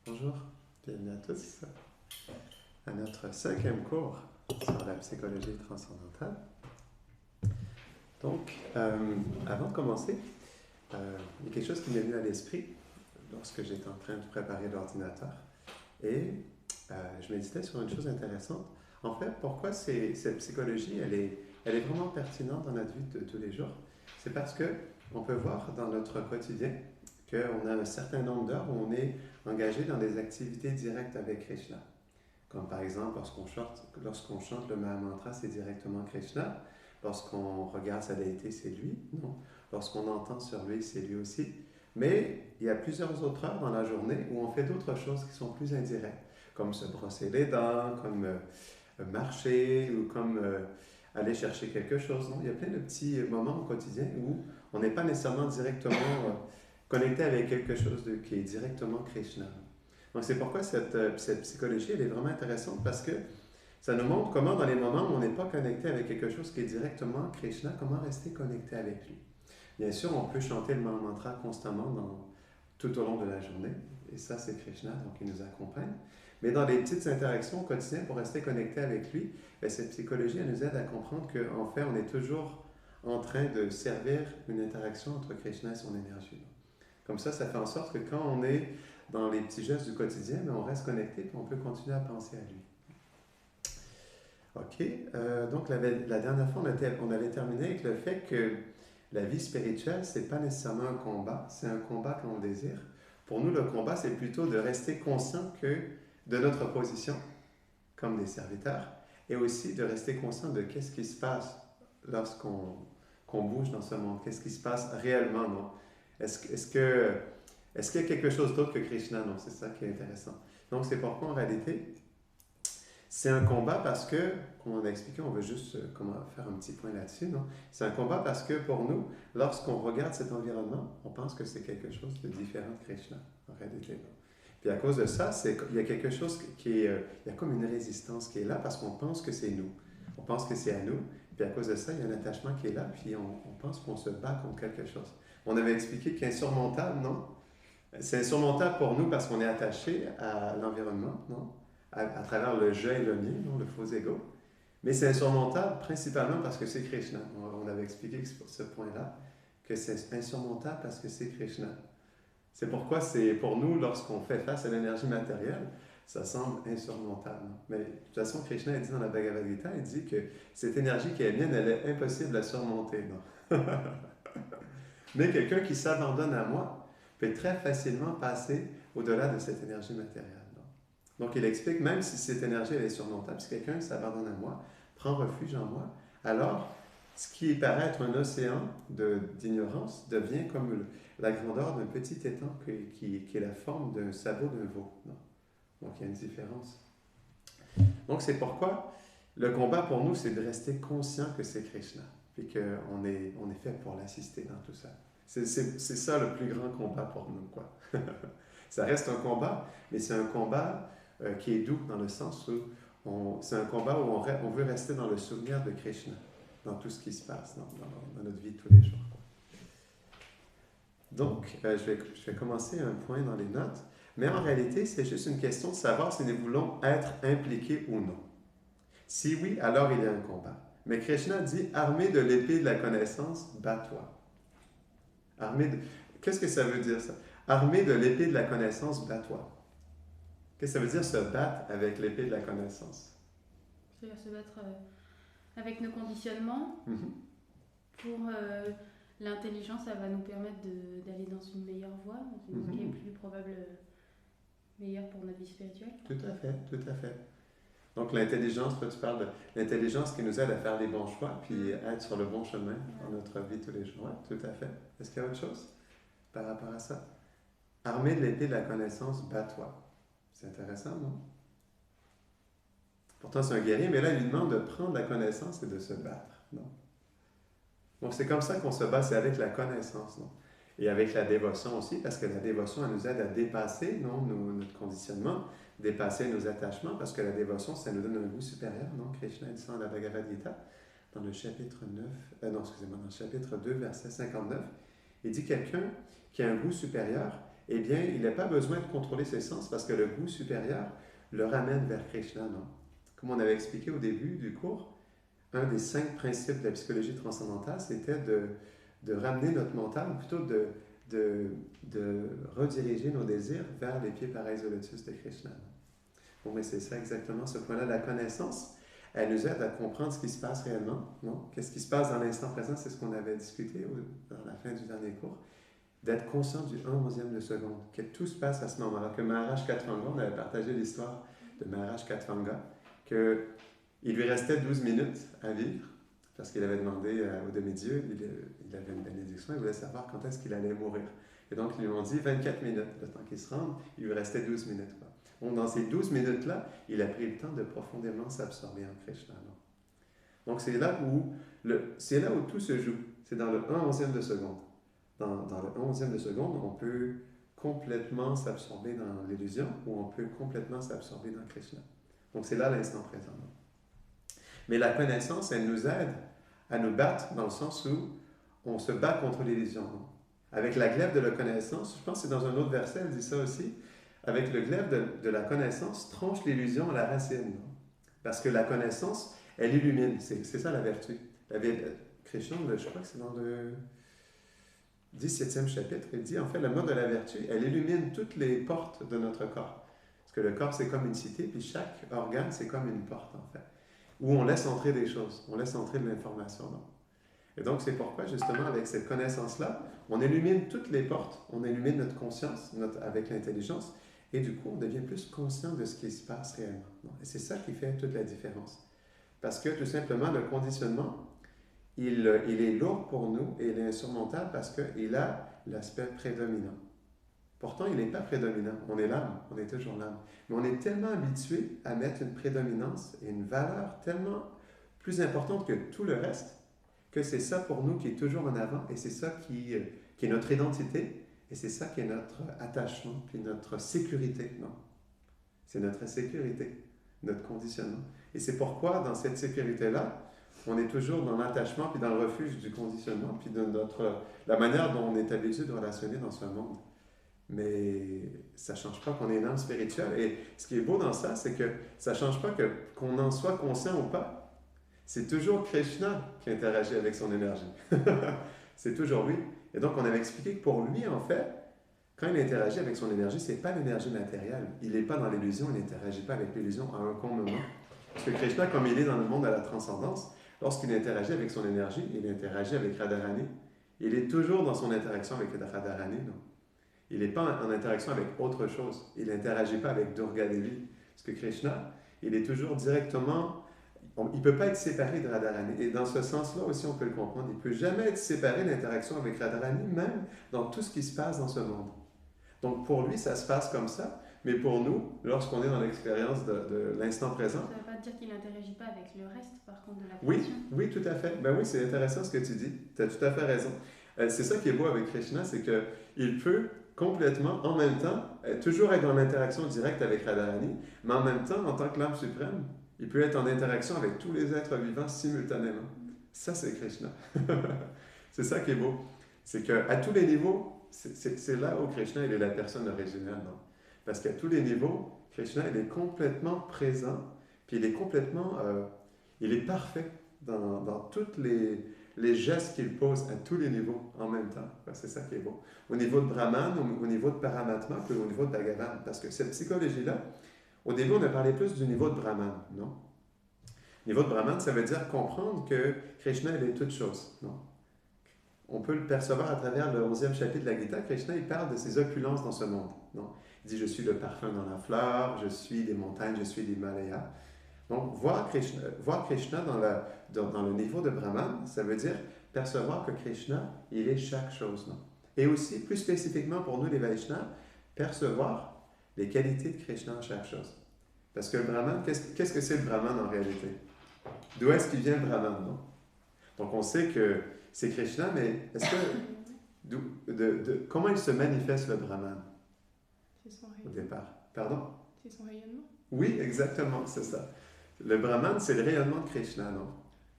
Bonjour, bienvenue à tous à notre cinquième cours sur la psychologie transcendantale. Donc, avant de commencer, il y a quelque chose qui m'est venu à l'esprit lorsque j'étais en train de préparer l'ordinateur et je méditais sur une chose intéressante. En fait, pourquoi cette psychologie, elle est vraiment pertinente dans notre vie de tous les jours? C'est parce que on peut voir dans notre quotidien qu'on a un certain nombre d'heures où on est engagé dans des activités directes avec Krishna. Comme par exemple, lorsqu'on chante le Mahamantra, c'est directement Krishna. Lorsqu'on regarde sa déité, c'est lui. Non. Lorsqu'on entend sur lui, c'est lui aussi. Mais il y a plusieurs autres heures dans la journée où on fait d'autres choses qui sont plus indirectes, comme se brosser les dents, comme marcher ou comme aller chercher quelque chose. Non? Il y a plein de petits moments au quotidien où on n'est pas nécessairement directement connecté avec quelque chose qui est directement Krishna. Donc c'est pourquoi cette psychologie, elle est vraiment intéressante parce que ça nous montre comment dans les moments où on n'est pas connecté avec quelque chose qui est directement Krishna, comment rester connecté avec lui. Bien sûr, on peut chanter le mantra constamment tout au long de la journée, et ça c'est Krishna, donc il nous accompagne. Mais dans les petites interactions au quotidien pour rester connecté avec lui, bien, cette psychologie, elle nous aide à comprendre qu'en fait, on est toujours en train de servir une interaction entre Krishna et son énergie. Comme ça fait en sorte que quand on est dans les petits gestes du quotidien, mais on reste connecté et on peut continuer à penser à lui. OK. Donc, la dernière fois, on avait terminé avec le fait que la vie spirituelle, c'est pas nécessairement un combat, c'est un combat qu'on désire. Pour nous, le combat, c'est plutôt de rester conscient de notre position comme des serviteurs et aussi de rester conscient de qu'est-ce qui se passe lorsqu'on bouge dans ce monde, qu'est-ce qui se passe réellement, non? Est-ce qu'il y a quelque chose d'autre que Krishna? Non, c'est ça qui est intéressant. Donc, c'est pourquoi en réalité, c'est un combat parce que, comme on a expliqué, on veut juste comment faire un petit point là-dessus, non? C'est un combat parce que pour nous, lorsqu'on regarde cet environnement, on pense que c'est quelque chose de différent de Krishna, en réalité. Non? Puis à cause de ça, il y a quelque chose il y a comme une résistance qui est là parce qu'on pense que c'est nous. On pense que c'est à nous. Puis à cause de ça, il y a un attachement qui est là, puis on pense qu'on se bat contre quelque chose. On avait expliqué qu'insurmontable, non? C'est insurmontable pour nous parce qu'on est attaché à l'environnement, non? À travers le je et le mien, non? Le faux ego. Mais c'est insurmontable principalement parce que c'est Krishna. On avait expliqué ce point-là, que c'est insurmontable parce que c'est Krishna. C'est pourquoi c'est pour nous, lorsqu'on fait face à l'énergie matérielle, ça semble insurmontable. Mais de toute façon, Krishna a dit dans la Bhagavad Gita, il dit que cette énergie qui est mienne, elle est impossible à surmonter. Non? Mais quelqu'un qui s'abandonne à moi peut très facilement passer au-delà de cette énergie matérielle. Donc, il explique, même si cette énergie elle est surmontable, si quelqu'un s'abandonne à moi, prend refuge en moi, alors ce qui paraît être un océan d'ignorance devient comme la grandeur d'un petit étang qui est la forme d'un sabot d'un veau. Non? Donc, il y a une différence. Donc, c'est pourquoi le combat pour nous, c'est de rester conscient que c'est Krishna, puis on est fait pour l'assister dans tout ça. C'est ça le plus grand combat pour nous, quoi. Ça reste un combat, mais c'est un combat qui est doux dans le sens où c'est un combat où on veut rester dans le souvenir de Krishna, dans tout ce qui se passe dans notre vie de tous les jours. Donc, je vais commencer un point dans les notes, mais en réalité, c'est juste une question de savoir si nous voulons être impliqués ou non. Si oui, alors il y a un combat. Mais Krishna dit, armé de l'épée de la connaissance, bats-toi. Armé de... Qu'est-ce que ça veut dire ça? Armé de l'épée de la connaissance, bats-toi. Qu'est-ce que ça veut dire se battre avec l'épée de la connaissance? C'est-à-dire se battre avec nos conditionnements. Pour l'intelligence, ça va nous permettre d'aller dans une meilleure voie, dans une voie qui est plus probable meilleure pour notre vie spirituelle. Tout à fait, tout à fait. Donc l'intelligence, toi tu parles de l'intelligence qui nous aide à faire les bons choix, puis à être sur le bon chemin dans notre vie tous les jours. Ouais, tout à fait. Est-ce qu'il y a autre chose par rapport à ça? Armé de l'épée de la connaissance, bats-toi. C'est intéressant, non? Pourtant c'est un guerrier, mais là il lui demande de prendre la connaissance et de se battre, non? Donc c'est comme ça qu'on se bat, c'est avec la connaissance, non? Et avec la dévotion aussi, parce que la dévotion, elle nous aide à dépasser notre conditionnement, dépasser nos attachements, parce que la dévotion, ça nous donne un goût supérieur, non? Krishna dit ça dans la Bhagavad Gita, dans le chapitre 9, non, excusez-moi, dans le chapitre 2, verset 59. Il dit quelqu'un qui a un goût supérieur, eh bien, il n'a pas besoin de contrôler ses sens parce que le goût supérieur le ramène vers Krishna, non? Comme on avait expliqué au début du cours, un des 5 principes de la psychologie transcendantale, c'était de ramener notre mental, ou plutôt de rediriger nos désirs vers les pieds pareils au lotus de Krishna. Bon, mais c'est ça exactement, ce point-là. La connaissance, elle nous aide à comprendre ce qui se passe réellement, non? Qu'est-ce qui se passe dans l'instant présent, c'est ce qu'on avait discuté dans la fin du dernier cours. D'être conscient du 1/11e de seconde, que tout se passe à ce moment-là, que Maharaj Katwanga, on avait partagé l'histoire de Maharaj Katwanga, qu'il lui restait 12 minutes à vivre, parce qu'il avait demandé au demi-dieu, il avait une bénédiction, il voulait savoir quand est-ce qu'il allait mourir. Et donc, ils lui ont dit 24 minutes, le temps qu'il se rende, il lui restait 12 minutes. Quoi. Donc, dans ces 12 minutes-là, il a pris le temps de profondément s'absorber en Krishna. Donc, c'est là où tout se joue, c'est dans le 1/11e de seconde. Dans le 11e de seconde, on peut complètement s'absorber dans l'illusion ou on peut complètement s'absorber dans Krishna. Donc c'est là l'instant présent. Mais la connaissance, elle nous aide à nous battre dans le sens où on se bat contre l'illusion. Avec la glaive de la connaissance, je pense que c'est dans un autre verset, elle dit ça aussi, avec le glaive de la connaissance, tranche l'illusion à la racine. Parce que la connaissance, elle illumine. C'est ça la vertu. Krishna, je crois que c'est dans le 17e chapitre, il dit, en fait, la mode de la vertu, elle illumine toutes les portes de notre corps. Parce que le corps, c'est comme une cité, puis chaque organe, c'est comme une porte, en fait, où on laisse entrer des choses, on laisse entrer de l'information. Et donc, c'est pourquoi, justement, avec cette connaissance-là, on illumine toutes les portes, on illumine notre conscience avec l'intelligence, et du coup, on devient plus conscient de ce qui se passe réellement. Et c'est ça qui fait toute la différence. Parce que, tout simplement, le conditionnement, il est lourd pour nous et il est insurmontable parce qu'il a l'aspect prédominant. Pourtant, il n'est pas prédominant. On est l'âme, on est toujours l'âme. Mais on est tellement habitué à mettre une prédominance et une valeur tellement plus importante que tout le reste, que c'est ça pour nous qui est toujours en avant et c'est ça qui est notre identité et c'est ça qui est notre attachement puis notre sécurité. Non, c'est notre sécurité, notre conditionnement. Et c'est pourquoi, dans cette sécurité-là, on est toujours dans l'attachement, puis dans le refuge du conditionnement, puis de la manière dont on est habitué de relationner dans ce monde. Mais ça ne change pas qu'on est une âme spirituelle. Et ce qui est beau dans ça, c'est que ça ne change pas qu'on en soit conscient ou pas. C'est toujours Krishna qui interagit avec son énergie. C'est toujours lui. Et donc, on avait expliqué que pour lui, en fait, quand il interagit avec son énergie, ce n'est pas l'énergie matérielle. Il n'est pas dans l'illusion, il n'interagit pas avec l'illusion à un con moment. Parce que Krishna, comme il est dans le monde de la transcendance, lorsqu'il interagit avec son énergie, il interagit avec Radharani. Il est toujours dans son interaction avec Radharani. Non? Il n'est pas en interaction avec autre chose. Il n'interagit pas avec Durga Devi. Parce que Krishna, il est toujours directement... Il ne peut pas être séparé de Radharani. Et dans ce sens-là aussi, on peut le comprendre. Il ne peut jamais être séparé de l'interaction avec Radharani, même dans tout ce qui se passe dans ce monde. Donc pour lui, ça se passe comme ça. Mais pour nous, lorsqu'on est dans l'expérience de l'instant présent... Ça ne veut pas dire qu'il n'interagit pas avec le reste, par contre, de la création. Oui, tout à fait. Ben oui, c'est intéressant ce que tu dis. Tu as tout à fait raison. C'est ça qui est beau avec Krishna, c'est qu'il peut complètement, en même temps, toujours être dans l'interaction directe avec Radharani, mais en même temps, en tant que l'âme suprême, il peut être en interaction avec tous les êtres vivants simultanément. Ça, c'est Krishna. C'est ça qui est beau. C'est qu'à tous les niveaux, c'est là où Krishna, il est la personne originale, non? Parce qu'à tous les niveaux, Krishna, il est complètement présent, puis il est complètement... il est parfait dans tous les gestes qu'il pose à tous les niveaux en même temps. C'est ça qui est beau. Au niveau de Brahman, au niveau de Paramatma, puis au niveau de Bhagavan. Parce que cette psychologie-là, au début, on a parlé plus du niveau de Brahman, non? Niveau de Brahman, ça veut dire comprendre que Krishna, il est toute chose, non? On peut le percevoir à travers le 11e chapitre de la Gita. Krishna, il parle de ses opulences dans ce monde, non? Il dit, je suis le parfum dans la fleur, je suis des montagnes, je suis l'Himalaya. Donc, voir Krishna dans le niveau de Brahman, ça veut dire percevoir que Krishna, il est chaque chose, non? Et aussi, plus spécifiquement pour nous les Vaishnavas, percevoir les qualités de Krishna en chaque chose. Parce que le Brahman, qu'est-ce que c'est le Brahman en réalité? D'où est-ce qu'il vient le Brahman, non? Donc, on sait que c'est Krishna, mais est-ce que... comment il se manifeste le Brahman? C'est son rayonnement. Au départ. Pardon? C'est son rayonnement. Oui, exactement, c'est ça. Le Brahman, c'est le rayonnement de Krishna, non?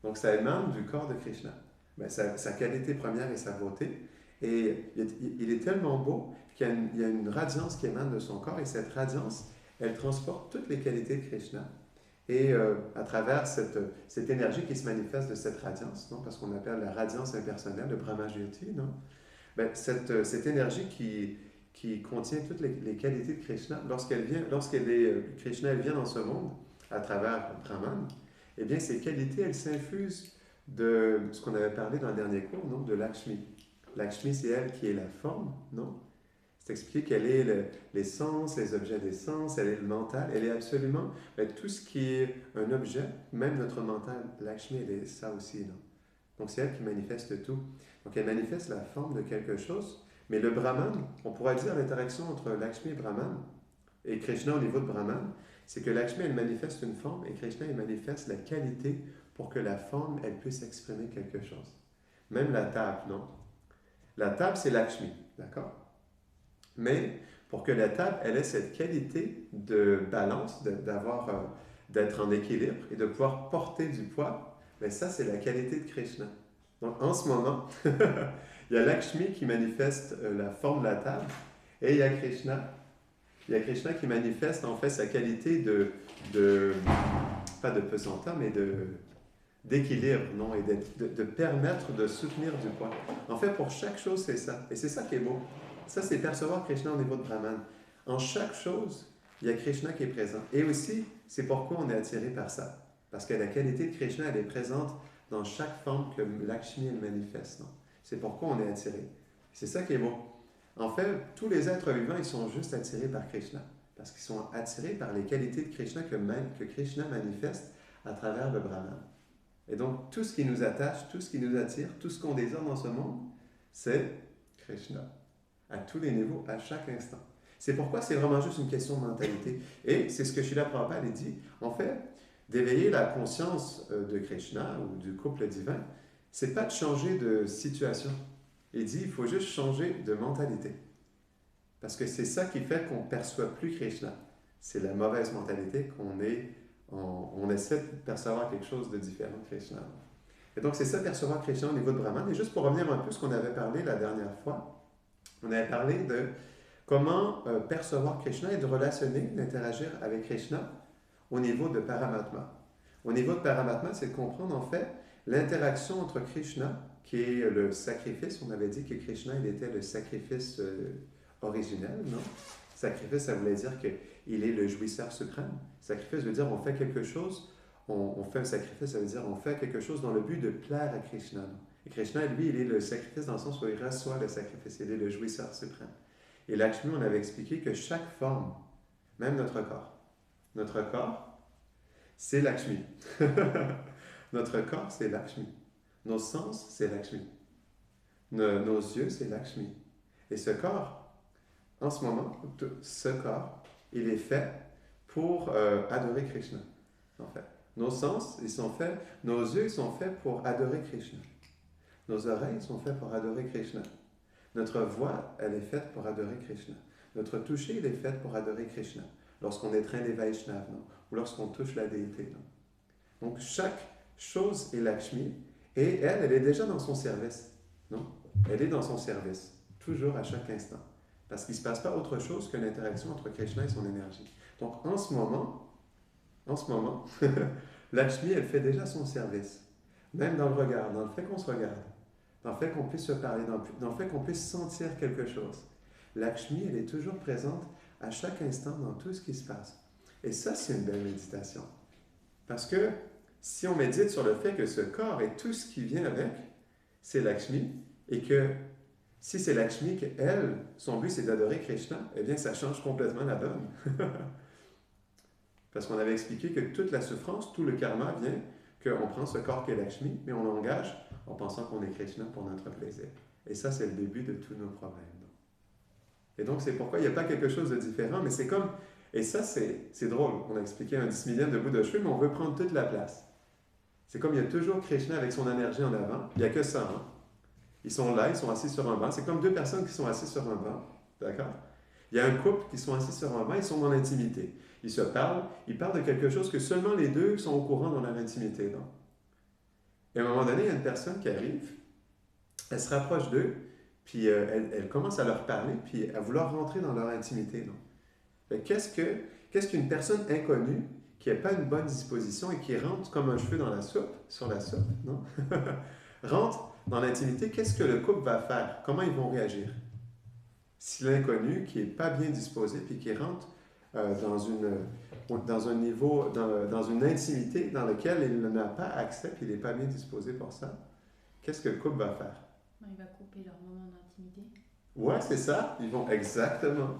Donc, ça émane du corps de Krishna. Ben, sa qualité première est sa beauté. Et il est tellement beau il y a une radiance qui émane de son corps et cette radiance, elle transporte toutes les qualités de Krishna. Et à travers cette énergie qui se manifeste de cette radiance, non? Parce qu'on appelle la radiance impersonnelle, le Brahma Jyoti, non? Ben, cette énergie qui contient toutes les qualités de Krishna, Krishna elle vient dans ce monde à travers Brahman, eh bien ces qualités, elles s'infusent de ce qu'on avait parlé dans le dernier cours, non? De Lakshmi. Lakshmi, c'est elle qui est la forme, non? C'est expliqué qu'elle est les sens, les objets des sens, elle est le mental, elle est absolument tout ce qui est un objet, même notre mental. Lakshmi, elle est ça aussi, non? Donc c'est elle qui manifeste tout. Donc elle manifeste la forme de quelque chose, mais le Brahman, on pourrait dire l'interaction entre Lakshmi et Brahman, et Krishna au niveau de Brahman, c'est que Lakshmi, elle manifeste une forme, et Krishna, il manifeste la qualité pour que la forme, elle puisse exprimer quelque chose. Même la table, non? La table, c'est Lakshmi, d'accord? Mais pour que la table, elle ait cette qualité de balance, d'être en équilibre et de pouvoir porter du poids, mais ça, c'est la qualité de Krishna. Donc, en ce moment, il y a Lakshmi qui manifeste la forme de la table et il y a Krishna. Il y a Krishna qui manifeste en fait sa qualité pas de pesanteur, mais d'équilibre, non? Et de permettre de soutenir du poids. En fait, pour chaque chose, c'est ça. Et c'est ça qui est beau. Ça, c'est percevoir Krishna au niveau de Brahman. En chaque chose, il y a Krishna qui est présent. Et aussi, c'est pourquoi on est attiré par ça. Parce que la qualité de Krishna, elle est présente dans chaque forme que Lakshmi elle manifeste. Non? C'est pourquoi on est attiré. C'est ça qui est beau. En fait, tous les êtres vivants, ils sont juste attirés par Krishna. Parce qu'ils sont attirés par les qualités de Krishna que Krishna manifeste à travers le Brahman. Et donc, tout ce qui nous attache, tout ce qui nous attire, tout ce qu'on désire dans ce monde, c'est Krishna. À tous les niveaux, à chaque instant. C'est pourquoi c'est vraiment juste une question de mentalité. Et c'est ce que Srila Prabhupada dit. En fait, d'éveiller la conscience de Krishna ou du couple divin, c'est pas de changer de situation. Il dit, il faut juste changer de mentalité. Parce que c'est ça qui fait qu'on ne perçoit plus Krishna. C'est la mauvaise mentalité on essaie de percevoir quelque chose de différent de Krishna. Et donc, c'est ça, percevoir Krishna au niveau de Brahman. Et juste pour revenir un peu à ce qu'on avait parlé la dernière fois, on avait parlé de comment percevoir Krishna et de relationner, d'interagir avec Krishna au niveau de Paramatma. Au niveau de Paramatma, c'est de comprendre en fait l'interaction entre Krishna, qui est le sacrifice. On avait dit que Krishna, il était le sacrifice originel, non? Sacrifice, ça voulait dire qu'il est le jouisseur suprême. Sacrifice veut dire on fait quelque chose, on fait un sacrifice, ça veut dire on fait quelque chose dans le but de plaire à Krishna. Non? Et Krishna, lui, il est le sacrifice dans le sens où il reçoit le sacrifice, il est le jouisseur suprême. Et Lakshmi, on avait expliqué que chaque forme, même notre corps, c'est Lakshmi. Notre corps, c'est Lakshmi. Nos sens, c'est Lakshmi. Nos yeux, c'est Lakshmi. Et ce corps, en ce moment, ce corps, il est fait pour adorer Krishna, en fait. Nos sens, nos yeux, ils sont faits pour adorer Krishna. Nos oreilles sont faites pour adorer Krishna. Notre voix, elle est faite pour adorer Krishna. Notre toucher, il est fait pour adorer Krishna. Lorsqu'on étreint les Vaishnavas, non? Ou lorsqu'on touche la déité, non? Donc, chaque chose est Lakshmi, et elle est déjà dans son service, non? Elle est dans son service, toujours à chaque instant. Parce qu'il ne se passe pas autre chose que l'interaction entre Krishna et son énergie. Donc, en ce moment, Lakshmi, elle fait déjà son service. Même dans le regard, dans le fait qu'on se regarde, dans le fait qu'on puisse se parler, dans le fait qu'on puisse sentir quelque chose. Lakshmi, elle est toujours présente à chaque instant dans tout ce qui se passe. Et ça, c'est une belle méditation. Parce que si on médite sur le fait que ce corps et tout ce qui vient avec, c'est Lakshmi, et que si c'est Lakshmi, qu'elle, son but c'est d'adorer Krishna, eh bien ça change complètement la donne. Parce qu'on avait expliqué que toute la souffrance, tout le karma vient qu'on prend ce corps qui est Lakshmi, mais on l'engage en pensant qu'on est Krishna pour notre plaisir. Et ça, c'est le début de tous nos problèmes. Et donc, c'est pourquoi il n'y a pas quelque chose de différent, mais c'est comme... Et ça, c'est drôle. On a expliqué un 10 millième de bout de cheveux, mais on veut prendre toute la place. C'est comme il y a toujours Krishna avec son énergie en avant. Il n'y a que ça, hein? Ils sont là, ils sont assis sur un banc. C'est comme deux personnes qui sont assises sur un banc. D'accord? Il y a un couple qui sont assis sur un banc, ils sont dans l'intimité. Ils se parlent, ils parlent de quelque chose que seulement les deux sont au courant dans leur intimité. Et à un moment donné, il y a une personne qui arrive, elle se rapproche d'eux, Puis elle commence à leur parler, puis à vouloir rentrer dans leur intimité. Non? Fait que qu'est-ce qu'une personne inconnue qui n'a pas une bonne disposition et qui rentre comme un cheveu dans la soupe, sur la soupe, non? rentre dans l'intimité, qu'est-ce que le couple va faire? Comment ils vont réagir? Si l'inconnu qui n'est pas bien disposé, puis qui rentre dans un niveau, dans une intimité dans laquelle il n'a pas accès, puis il n'est pas bien disposé pour ça, qu'est-ce que le couple va faire? Il va couper leur moment d'intimité. Ouais, c'est ça. Exactement.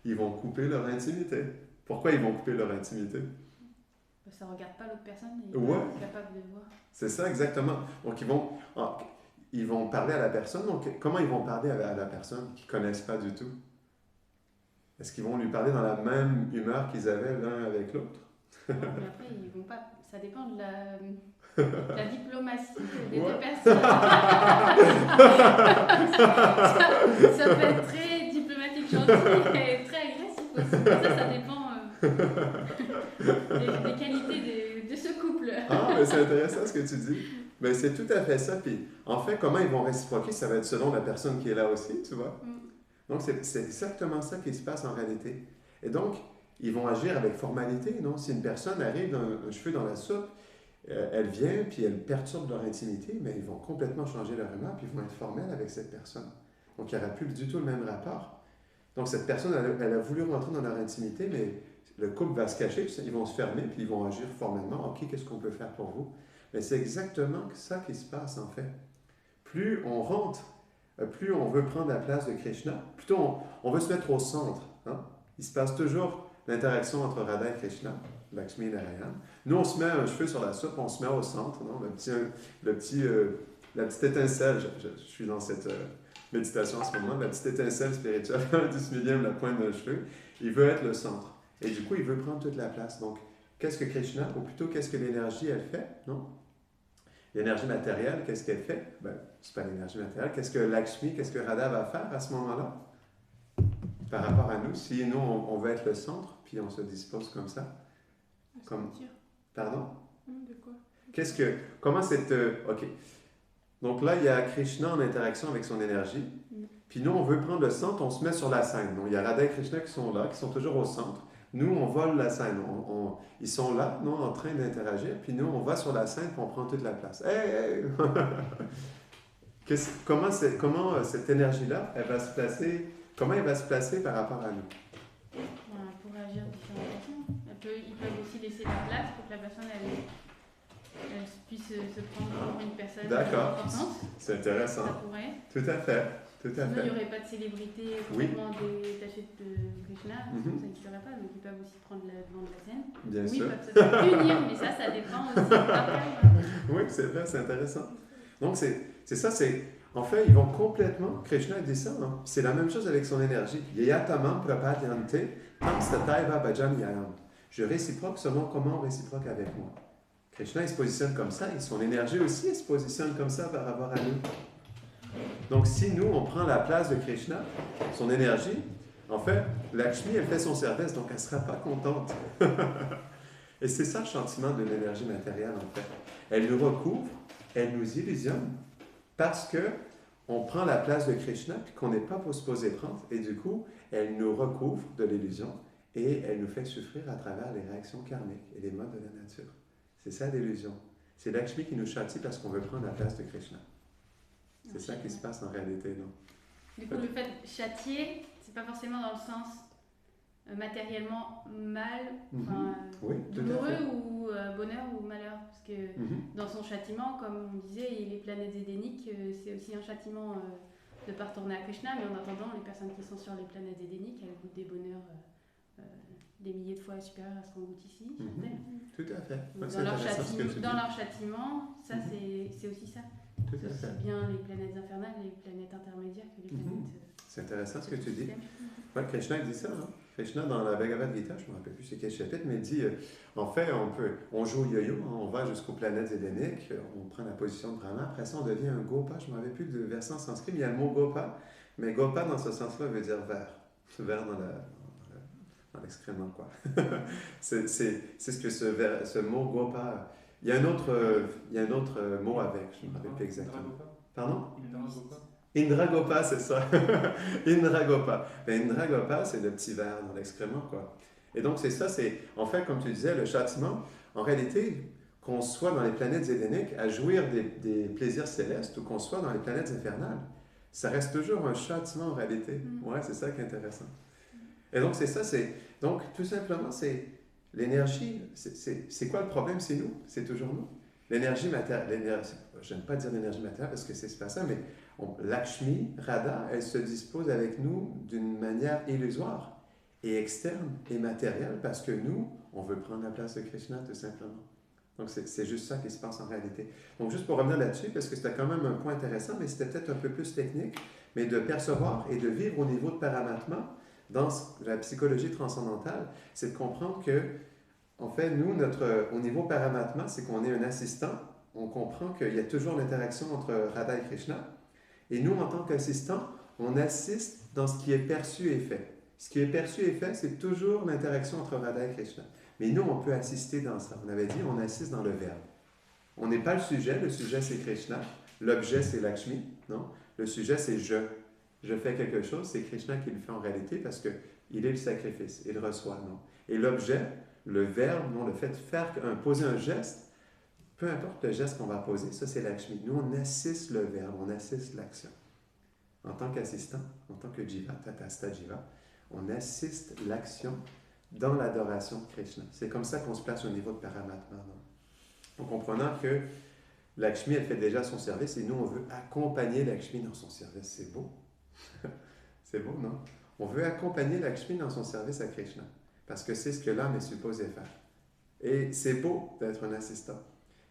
Ils vont couper leur intimité. Pourquoi ils vont couper leur intimité? Ça ne regarde pas l'autre personne et ouais. est capable de voir. C'est ça, exactement. Donc, ils vont parler à la personne. Donc, comment ils vont parler à la personne qu'ils ne connaissent pas du tout? Est-ce qu'ils vont lui parler dans la même humeur qu'ils avaient l'un avec l'autre? Non, mais après, ils vont pas. Ça dépend de la diplomatie des deux personnes. ça peut être très diplomatique, gentil et très agressif aussi. Ça dépend des qualités de ce couple. Ah, mais c'est intéressant ce que tu dis. Mais c'est tout à fait ça. Puis, en fait, comment ils vont réciproquer, ça va être selon la personne qui est là aussi, tu vois. Donc, c'est exactement ça qui se passe en réalité. Et donc, ils vont agir avec formalité, non? Si une personne arrive un cheveu dans la soupe, elle vient, puis elle perturbe leur intimité, mais ils vont complètement changer leur humeur, puis ils vont être formels avec cette personne. Donc, il n'y aura plus du tout le même rapport. Donc, cette personne, elle a voulu rentrer dans leur intimité, mais le couple va se cacher, ils vont se fermer, puis ils vont agir formellement. OK, qu'est-ce qu'on peut faire pour vous? Mais c'est exactement ça qui se passe, en fait. Plus on rentre, plus on veut prendre la place de Krishna, plutôt on veut se mettre au centre. Hein? Il se passe toujours l'interaction entre Radha et Krishna, Lakshmi et Narayana. Nous, on se met un cheveu sur la soupe, on se met au centre, non? La petite étincelle, je suis dans cette méditation en ce moment, la petite étincelle spirituelle du millième, la pointe d'un cheveu, il veut être le centre. Et du coup, il veut prendre toute la place. Donc, qu'est-ce que Krishna, ou plutôt qu'est-ce que l'énergie, elle fait? Non? L'énergie matérielle, qu'est-ce qu'elle fait? Ben, c'est pas l'énergie matérielle. Qu'est-ce que Lakshmi, qu'est-ce que Radha va faire à ce moment-là? Par rapport à nous, si nous, on veut être le centre, puis on se dispose comme ça. Comme... Pardon? De quoi? Comment cette... OK. Donc là, il y a Krishna en interaction avec son énergie. Puis nous, on veut prendre le centre, on se met sur la scène. Donc, il y a Radha et Krishna qui sont là, qui sont toujours au centre. Nous, on vole la scène. Ils sont là, non, en train d'interagir. Puis nous, on va sur la scène, puis on prend toute la place. Hey! Comment cette énergie-là, elle va se placer? Comment elle va se placer par rapport à nous? Pour agir de différentes façons. Ils peuvent aussi laisser la place pour que la personne elle puisse se prendre pour une personne importante. C'est intéressant. Ça pourrait. Tout à fait. Sinon, il n'y aurait pas de célébrité complètement détachée de Krishna, ça n'existerait pas, donc ils peuvent aussi prendre le devant de la scène. Bien sûr. Ils peuvent se punir, mais ça dépend aussi. Oui, c'est vrai, c'est intéressant. Donc, c'est ça, en fait, ils vont complètement, Krishna dit ça, hein? C'est la même chose avec son énergie. Yayatamam prapadyante tam stataiva bhajaniyam. Je réciproque selon comment on réciproque avec moi. Krishna, il se positionne comme ça, et son énergie aussi, elle se positionne comme ça par rapport à nous. Donc, si nous, on prend la place de Krishna, son énergie, en fait, Lakshmi, elle fait son service, donc elle ne sera pas contente. Et c'est ça le sentiment de l'énergie matérielle, en fait. Elle nous recouvre, elle nous illusionne, parce qu'on prend la place de Krishna, puis qu'on n'est pas supposé prendre, et du coup, elle nous recouvre de l'illusion, et elle nous fait souffrir à travers les réactions karmiques et les modes de la nature. C'est ça l'illusion. C'est Lakshmi qui nous châtie parce qu'on veut prendre la place de Krishna. C'est ça qui se passe en réalité, non? Du coup, le fait de châtier, c'est pas forcément dans le sens matériellement mal, douloureux ou bonheur ou malheur. Parce que dans son châtiment, comme on disait, les planètes édéniques, c'est aussi un châtiment de pas retourner à Krishna, mais en attendant, les personnes qui sont sur les planètes édéniques, elles goûtent des bonheurs des milliers de fois supérieurs à ce qu'on goûte ici. Tout à fait. Dans leur châtiment, ça c'est aussi ça. C'est aussi bien les planètes infernales, les planètes intermédiaires que les planètes... C'est intéressant ce que tu dis. Ouais, Krishna dit ça. Hein? Krishna, dans la Bhagavad Gita, je ne me rappelle plus c'est quel chapitre, mais il dit, en fait, on joue au yo-yo, hein, on va jusqu'aux planètes édéniques, on prend la position de Brahma, après ça on devient un Gopa, je ne me rappelle plus de verset en sanskrit, mais il y a le mot Gopa, mais Gopa dans ce sens-là veut dire vert. Vert dans l'excrément, quoi. c'est ce que ce mot Gopa... Il y a un autre mot avec, je ne me rappelle plus exactement. Pardon? Indragopa, c'est ça. Indragopa. Ben, Indragopa, c'est le petit ver dans l'excrément, quoi. Et donc, c'est ça, c'est, en fait, comme tu disais, le châtiment, en réalité, qu'on soit dans les planètes édéniques à jouir des plaisirs célestes ou qu'on soit dans les planètes infernales, ça reste toujours un châtiment en réalité. Ouais, c'est ça qui est intéressant. Et donc, c'est ça, c'est. Donc, tout simplement, c'est. L'énergie, c'est quoi le problème? C'est nous. C'est toujours nous. L'énergie matérielle. Je n'aime pas dire l'énergie matérielle parce que c'est pas ça, mais Lakshmi, Radha, elle se dispose avec nous d'une manière illusoire et externe et matérielle parce que nous, on veut prendre la place de Krishna tout simplement. Donc, c'est juste ça qui se passe en réalité. Donc, juste pour revenir là-dessus, parce que c'était quand même un point intéressant, mais c'était peut-être un peu plus technique, mais de percevoir et de vivre au niveau de Paramatma, dans la psychologie transcendantale, c'est de comprendre que, en fait, nous, au niveau Paramatma, c'est qu'on est un assistant. On comprend qu'il y a toujours l'interaction entre Radha et Krishna. Et nous, en tant qu'assistant, on assiste dans ce qui est perçu et fait. Ce qui est perçu et fait, c'est toujours l'interaction entre Radha et Krishna. Mais nous, on peut assister dans ça. On avait dit, on assiste dans le verbe. On n'est pas le sujet c'est Krishna. L'objet, c'est Lakshmi. Non? Le sujet, c'est je. Je fais quelque chose, c'est Krishna qui le fait en réalité parce qu'il est le sacrifice, il reçoit, non? Et l'objet, le verbe, non, le fait de faire, poser un geste, peu importe le geste qu'on va poser, ça c'est Lakshmi. Nous, on assiste le verbe, on assiste l'action. En tant qu'assistant, en tant que jiva, tatasta jiva, on assiste l'action dans l'adoration de Krishna. C'est comme ça qu'on se place au niveau de Paramatma. En comprenant que Lakshmi, elle fait déjà son service et nous, on veut accompagner Lakshmi dans son service. C'est beau. C'est beau, non? On veut accompagner Lakshmi dans son service à Krishna parce que c'est ce que l'âme est supposée faire. Et c'est beau d'être un assistant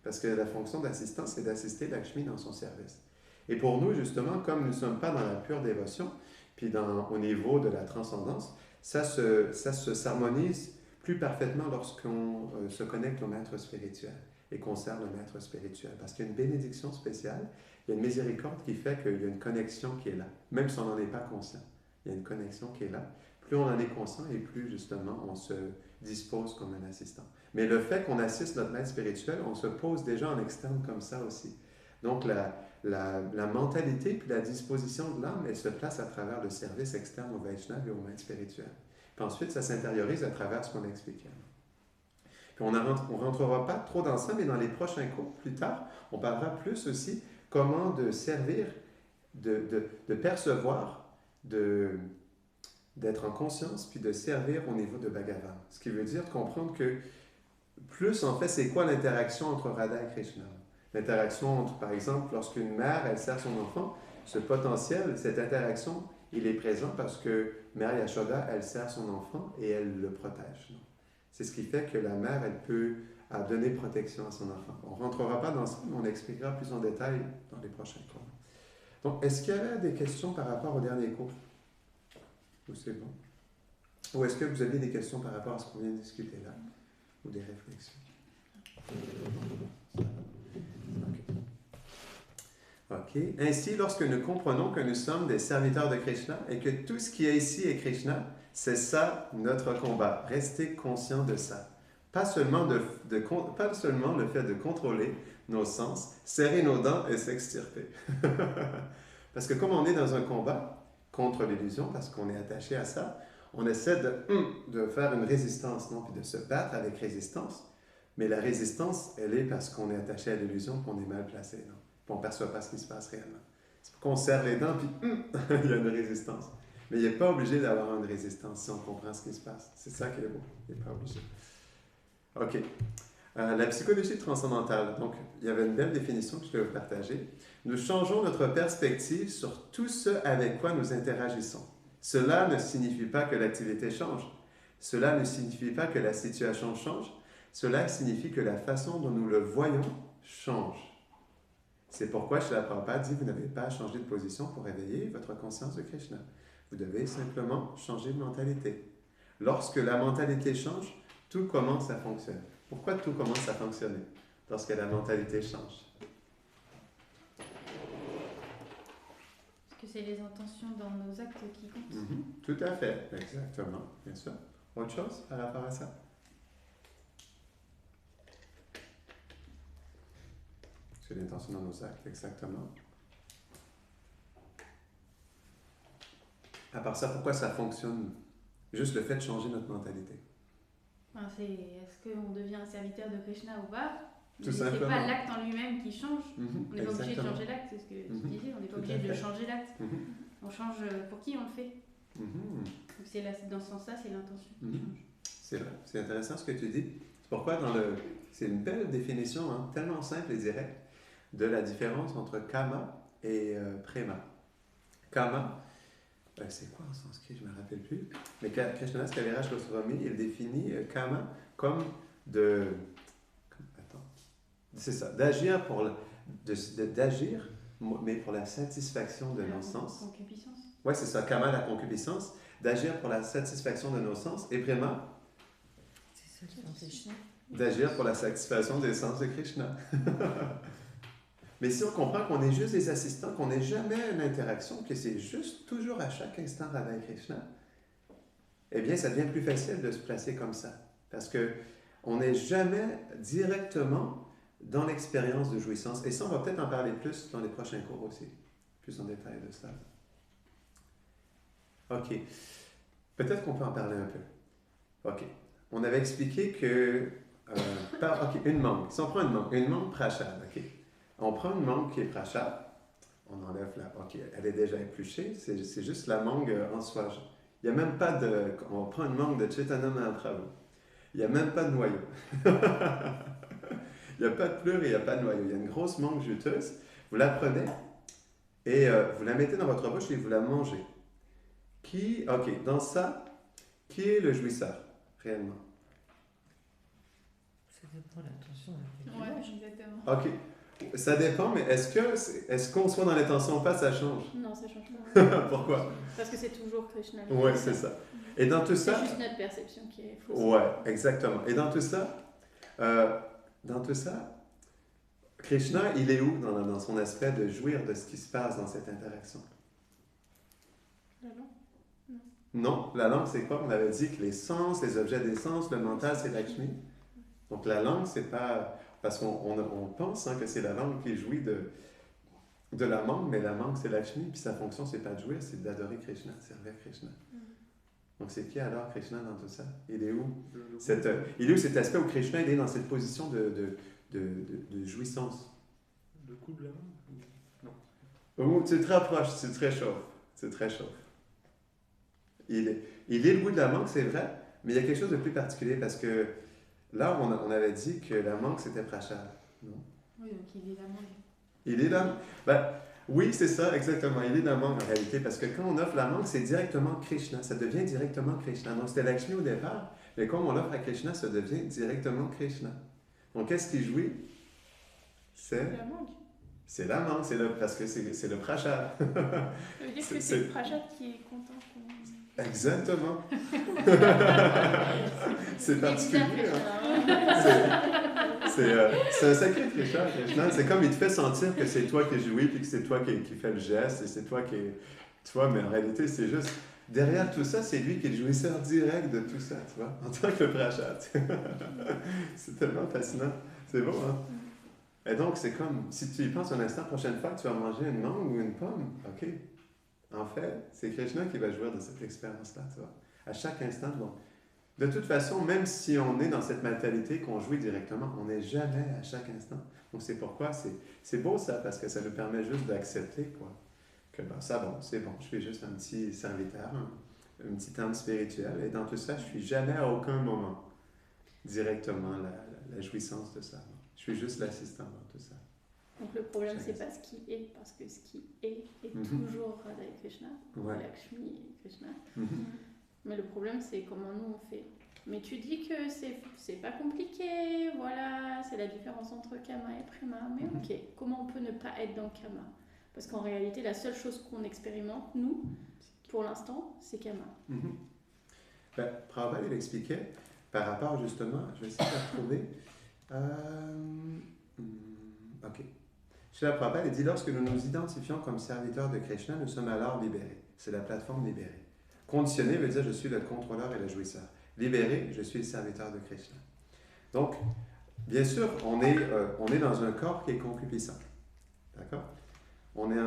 parce que la fonction d'assistant, c'est d'assister Lakshmi dans son service. Et pour nous, justement, comme nous ne sommes pas dans la pure dévotion, puis au niveau de la transcendance, ça se s'harmonise plus parfaitement lorsqu'on se connecte au maître spirituel et qu'on sert le maître spirituel. Parce qu'il y a une bénédiction spéciale, il y a une miséricorde qui fait qu'il y a une connexion qui est là, même si on n'en est pas conscient. Il y a une connexion qui est là. Plus on en est conscient et plus, justement, on se dispose comme un assistant. Mais le fait qu'on assiste notre maître spirituel, on se pose déjà en externe comme ça aussi. Donc, la mentalité puis la disposition de l'âme, elle se place à travers le service externe au Vaishnava et au maître spirituel. Puis ensuite, ça s'intériorise à travers ce qu'on a expliqué. Puis on ne rentrera pas trop dans ça, mais dans les prochains cours, plus tard, on parlera plus aussi comment de servir, de percevoir, d'être en conscience, puis de servir au niveau de Bhagavan. Ce qui veut dire de comprendre que plus, en fait, c'est quoi l'interaction entre Radha et Krishna? L'interaction entre, par exemple, lorsqu'une mère, elle sert son enfant, ce potentiel, cette interaction, il est présent parce que Mère Yashoda, elle sert son enfant et elle le protège. C'est ce qui fait que la mère, elle peut donner protection à son enfant. On ne rentrera pas dans ça, mais on expliquera plus en détail dans les prochains cours. Donc, est-ce qu'il y avait des questions par rapport au dernier cours? Ou c'est bon? Ou est-ce que vous avez des questions par rapport à ce qu'on vient de discuter là? Ou des réflexions? OK. Ainsi, lorsque nous comprenons que nous sommes des serviteurs de Krishna et que tout ce qui est ici est Krishna, c'est ça notre combat. Restez conscient de ça. Pas seulement pas seulement le fait de contrôler nos sens, serrer nos dents et s'extirper. Parce que comme on est dans un combat contre l'illusion, parce qu'on est attaché à ça, on essaie de faire une résistance, non? Puis de se battre avec résistance. Mais la résistance, elle est parce qu'on est attaché à l'illusion, qu'on est mal placé, non? Puis on ne perçoit pas ce qui se passe réellement. C'est pour qu'on serre les dents, puis il y a une résistance. Mais il n'est pas obligé d'avoir une résistance si on comprend ce qui se passe. C'est ça qui est beau. Il n'est pas obligé. OK. La psychologie transcendantale. Donc, il y avait une belle définition que je vais vous partager. Nous changeons notre perspective sur tout ce avec quoi nous interagissons. Cela ne signifie pas que l'activité change. Cela ne signifie pas que la situation change. Cela signifie que la façon dont nous le voyons change. C'est pourquoi Srila Prabhupada dit que vous n'avez pas à changer de position pour éveiller votre conscience de Krishna. Vous devez simplement changer de mentalité. Lorsque la mentalité change, tout commence à fonctionner. Pourquoi tout commence à fonctionner lorsque la mentalité change? Parce que c'est les intentions dans nos actes qui comptent. Tout à fait, exactement, bien sûr. Autre chose par rapport à ça? C'est l'intention dans nos actes, exactement. À part ça, pourquoi ça fonctionne? Juste le fait de changer notre mentalité. Enfin, est-ce qu'on devient un serviteur de Krishna ou pas? Tout C'est simplement. pas l'acte en lui-même qui change. On n'est pas obligé de Exactement. changer l'acte, c'est ce que tu Mhm. disais, on n'est pas Tout obligé à de fait. changer l'acte. Mhm. On change pour qui on le fait. Mhm. Donc c'est dans ce sens-là, c'est l'intention qui Mhm. change. C'est vrai, c'est intéressant ce que tu dis. C'est pourquoi c'est une belle définition, hein, tellement simple et directe, de la différence entre kama et prema. Kama, c'est quoi en sanskrit, je ne me rappelle plus, mais Krishnadas Kaviraj Goswami, il définit kama comme attends, c'est ça, d'agir d'agir, mais pour la satisfaction de nos sens. Concupiscence. Oui, c'est ça, kama, la concupiscence, d'agir pour la satisfaction de nos sens, et prema, d'agir pour la satisfaction des sens de Krishna. Mais si on comprend qu'on est juste des assistants, qu'on n'est jamais une interaction, que c'est juste toujours à chaque instant Radha et Krishna, eh bien, ça devient plus facile de se placer comme ça. Parce qu'on n'est jamais directement dans l'expérience de jouissance. Et ça, on va peut-être en parler plus dans les prochains cours aussi, plus en détail de ça. OK. Peut-être qu'on peut en parler un peu. OK. On avait expliqué que... OK, une mangue. Si on prend une mangue prachad, OK. On prend une mangue qui est prachad, on enlève la... OK, elle est déjà épluchée, c'est juste la mangue en soi. Il n'y a même pas de... On prend une mangue de Chaitanya Mahaprabhu. Il n'y a même pas de noyau. Il n'y a pas de pleure et il n'y a pas de noyau. Il y a une grosse mangue juteuse. Vous la prenez et vous la mettez dans votre bouche et vous la mangez. OK, dans ça, qui est le jouisseur, réellement? Ça dépend de l'intention. Ouais, exactement. OK. Ça dépend, mais est-ce qu'on soit dans l'intention ou pas, ça change? Non, ça change pas. Pourquoi? Parce que c'est toujours Krishna. Oui, c'est ça. Et dans tout ça... C'est juste notre perception qui est fausse. Ouais, exactement. Et dans tout ça, Krishna, il est où dans son aspect de jouir de ce qui se passe dans cette interaction? La langue? Non, la langue, c'est quoi? On avait dit que les sens, les objets des sens, le mental, c'est Lakshmi. Donc la langue, c'est pas... Parce qu'on pense que c'est la langue qui jouit de la mangue, mais la mangue, c'est Lakshmi, puis sa fonction, c'est pas de jouir, c'est d'adorer Krishna, de servir Krishna. Donc c'est qui alors Krishna dans tout ça? Il est où? Il est où cet aspect où Krishna il est dans cette position de jouissance? Le coup de la main? Non. Oh, tu te rapproches, c'est très chaud. C'est très chaud. Il est le goût de la mangue, c'est vrai, mais il y a quelque chose de plus particulier parce que là, on avait dit que la mangue, c'était prachad. Non? Oui, donc il est la mangue. Il est là? Oui, c'est ça, exactement. Il est la mangue en réalité, parce que quand on offre la mangue, c'est directement Krishna. Ça devient directement Krishna. Donc c'était Lakshmi au départ, mais comme on l'offre à Krishna, ça devient directement Krishna. Donc qu'est-ce qui jouit? C'est la mangue. C'est la mangue, parce que c'est le prachad. Ça veut dire que c'est le prachad qui est content. Exactement. C'est particulier. C'est un sacré Krishna. C'est comme il te fait sentir que c'est toi qui jouis, puis que c'est toi qui fais le geste, et c'est toi qui... Tu vois, mais en réalité, c'est juste... Derrière tout ça, c'est lui qui est le jouisseur direct de tout ça, tu vois, en tant que le prachad. C'est tellement fascinant. C'est beau, hein? Et donc, c'est comme, si tu y penses un instant, prochaine fois que tu vas manger une mangue ou une pomme, OK. En fait, c'est Krishna qui va jouir de cette expérience-là, tu vois, à chaque instant. Bon. De toute façon, même si on est dans cette mentalité qu'on jouit directement, on n'est jamais à chaque instant. Donc, c'est pourquoi c'est beau ça, parce que ça nous permet juste d'accepter, quoi. Que ça, bon, c'est bon, je suis juste un petit serviteur, un petit âme spirituel, et dans tout ça, je suis jamais à aucun moment directement la jouissance de ça. Je suis juste l'assistant dans tout ça. Donc le problème, c'est pas ce qui est, parce que ce qui est toujours Radha et Krishna, Lakshmi et Krishna. Mais le problème, c'est comment nous on fait. Mais tu dis que c'est pas compliqué, voilà, c'est la différence entre Kama et Prema. Mais ok, comment on peut ne pas être dans Kama? Parce qu'en réalité, la seule chose qu'on expérimente, nous, pour l'instant, c'est Kama. Prabhupada, il expliquait par rapport justement, je vais essayer de retrouver. OK. Srila Prabhupada dit, lorsque nous nous identifions comme serviteurs de Krishna, nous sommes alors libérés. C'est la plateforme libérée. Conditionné veut dire je suis le contrôleur et le jouisseur. Libéré, je suis le serviteur de Krishna. Donc, bien sûr, on est dans un corps qui est concupiscent. D'accord? On est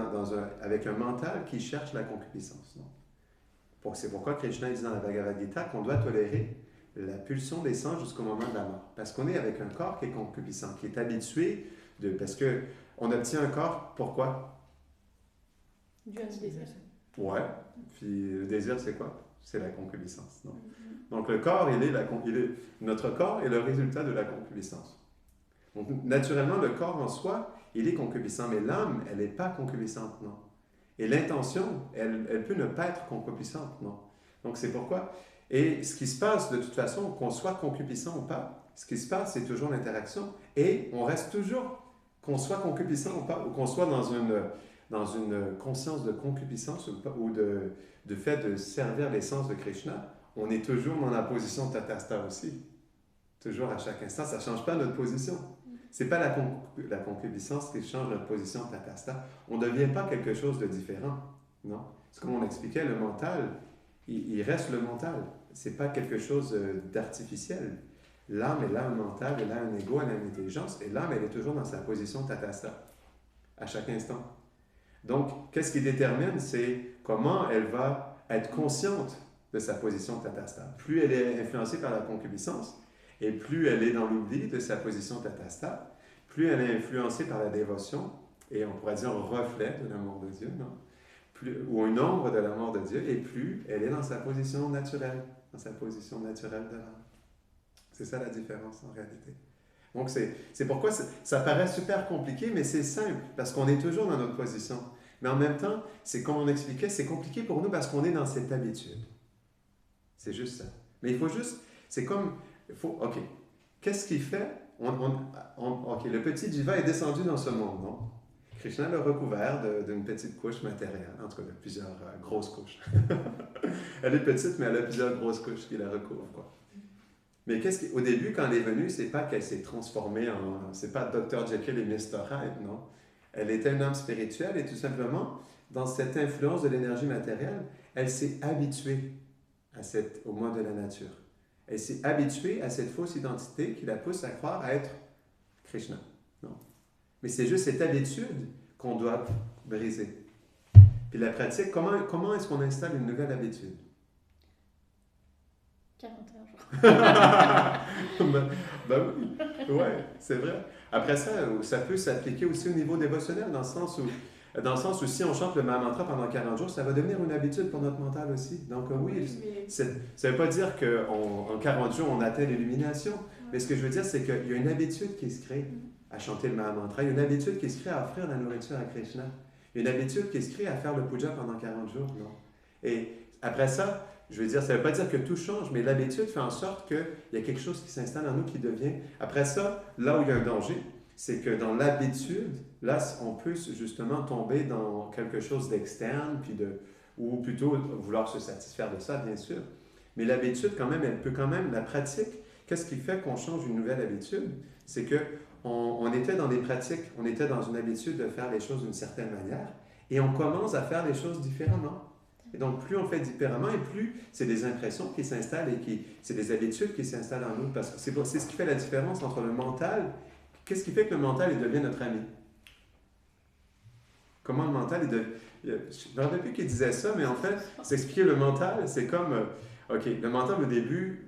avec un mental qui cherche la concupiscence. Non? C'est pourquoi Krishna dit dans la Bhagavad Gita qu'on doit tolérer la pulsion des sens jusqu'au moment de la mort. Parce qu'on est avec un corps qui est concupiscent, qui est habitué de... Parce qu'on obtient un corps, pourquoi? Dû à ce désir. Ouais. Puis le désir, c'est quoi? C'est la concupiscence. Non? Donc le corps, notre corps est le résultat de la concupiscence. Donc naturellement, le corps en soi, il est concupiscent, mais l'âme, elle n'est pas concupiscente, non. Et l'intention, elle peut ne pas être concupiscente, non. Donc c'est pourquoi... Et ce qui se passe, de toute façon, qu'on soit concupiscent ou pas, ce qui se passe, c'est toujours l'interaction. Et on reste toujours, qu'on soit concupiscent ou pas, ou qu'on soit dans une conscience de concupiscence ou de fait de servir l'essence de Krishna, on est toujours dans la position de Tatastha aussi. Toujours à chaque instant, ça ne change pas notre position. Ce n'est pas la concupiscence qui change notre position de Tatastha. On ne devient pas quelque chose de différent. Non. C'est comme on expliquait, le mental, il reste le mental. Ce n'est pas quelque chose d'artificiel. L'âme est là, un mental, elle a un ego, elle a une intelligence, et l'âme, elle est toujours dans sa position de Tatastha, à chaque instant. Donc, qu'est-ce qui détermine, c'est comment elle va être consciente de sa position de Tatastha. Plus elle est influencée par la concupiscence, et plus elle est dans l'oubli de sa position de Tatastha, plus elle est influencée par la dévotion, et on pourrait dire un reflet de l'amour de Dieu, non? Ou une ombre de l'amour de Dieu, et plus elle est dans sa position naturelle, de l'âme. C'est ça la différence en réalité. Donc c'est pourquoi ça paraît super compliqué, mais c'est simple, parce qu'on est toujours dans notre position. Mais en même temps, c'est comme on expliquait, c'est compliqué pour nous parce qu'on est dans cette habitude. C'est juste ça. Mais il faut juste, c'est comme, OK, qu'est-ce qu'il fait? OK, le petit Jiva est descendu dans ce monde, non? Krishna l'a recouvert d'une petite couche matérielle, en tout cas de plusieurs grosses couches. Elle est petite, mais elle a plusieurs grosses couches qui la recouvrent, quoi. Mais au début, quand elle est venue, c'est pas qu'elle s'est transformée c'est pas Dr. Jekyll et Mr. Hyde, non. Elle était une âme spirituelle et tout simplement, dans cette influence de l'énergie matérielle, elle s'est habituée au monde de la nature. Elle s'est habituée à cette fausse identité qui la pousse à croire à être Krishna, non. Mais c'est juste cette habitude qu'on doit briser. Puis la pratique, comment est-ce qu'on installe une nouvelle habitude? 41 jours. ben oui, ouais, c'est vrai. Après ça, ça peut s'appliquer aussi au niveau dévotionnel, dans le sens où si on chante le Mahamantra pendant 40 jours, ça va devenir une habitude pour notre mental aussi. Donc oui, ça ne veut pas dire qu'en 40 jours, on atteint l'illumination, mais ce que je veux dire, c'est qu'il y a une habitude qui se crée à chanter le Mahamantra, il y a une habitude qui se crée à offrir la nourriture à Krishna, il y a une habitude qui se crée à faire le puja pendant 40 jours, non? Et après ça, je veux dire, ça ne veut pas dire que tout change, mais l'habitude fait en sorte qu'il y a quelque chose qui s'installe en nous qui devient... Après ça, là où il y a un danger, c'est que dans l'habitude, là, on peut justement tomber dans quelque chose d'externe, ou plutôt vouloir se satisfaire de ça, bien sûr. Mais l'habitude, quand même, la pratique, qu'est-ce qui fait qu'on change une nouvelle habitude? C'est qu'on était dans des pratiques, on était dans une habitude de faire les choses d'une certaine manière, et on commence à faire les choses différemment. Et donc, plus on fait différemment, et plus c'est des impressions qui s'installent et c'est des habitudes qui s'installent en nous. Parce que c'est ce qui fait la différence entre le mental. Qu'est-ce qui fait que le mental, il devient notre ami? Comment le mental, je ne me rappelle plus qui disait ça, mais en fait, s'expliquer le mental, c'est comme... OK, le mental, au début,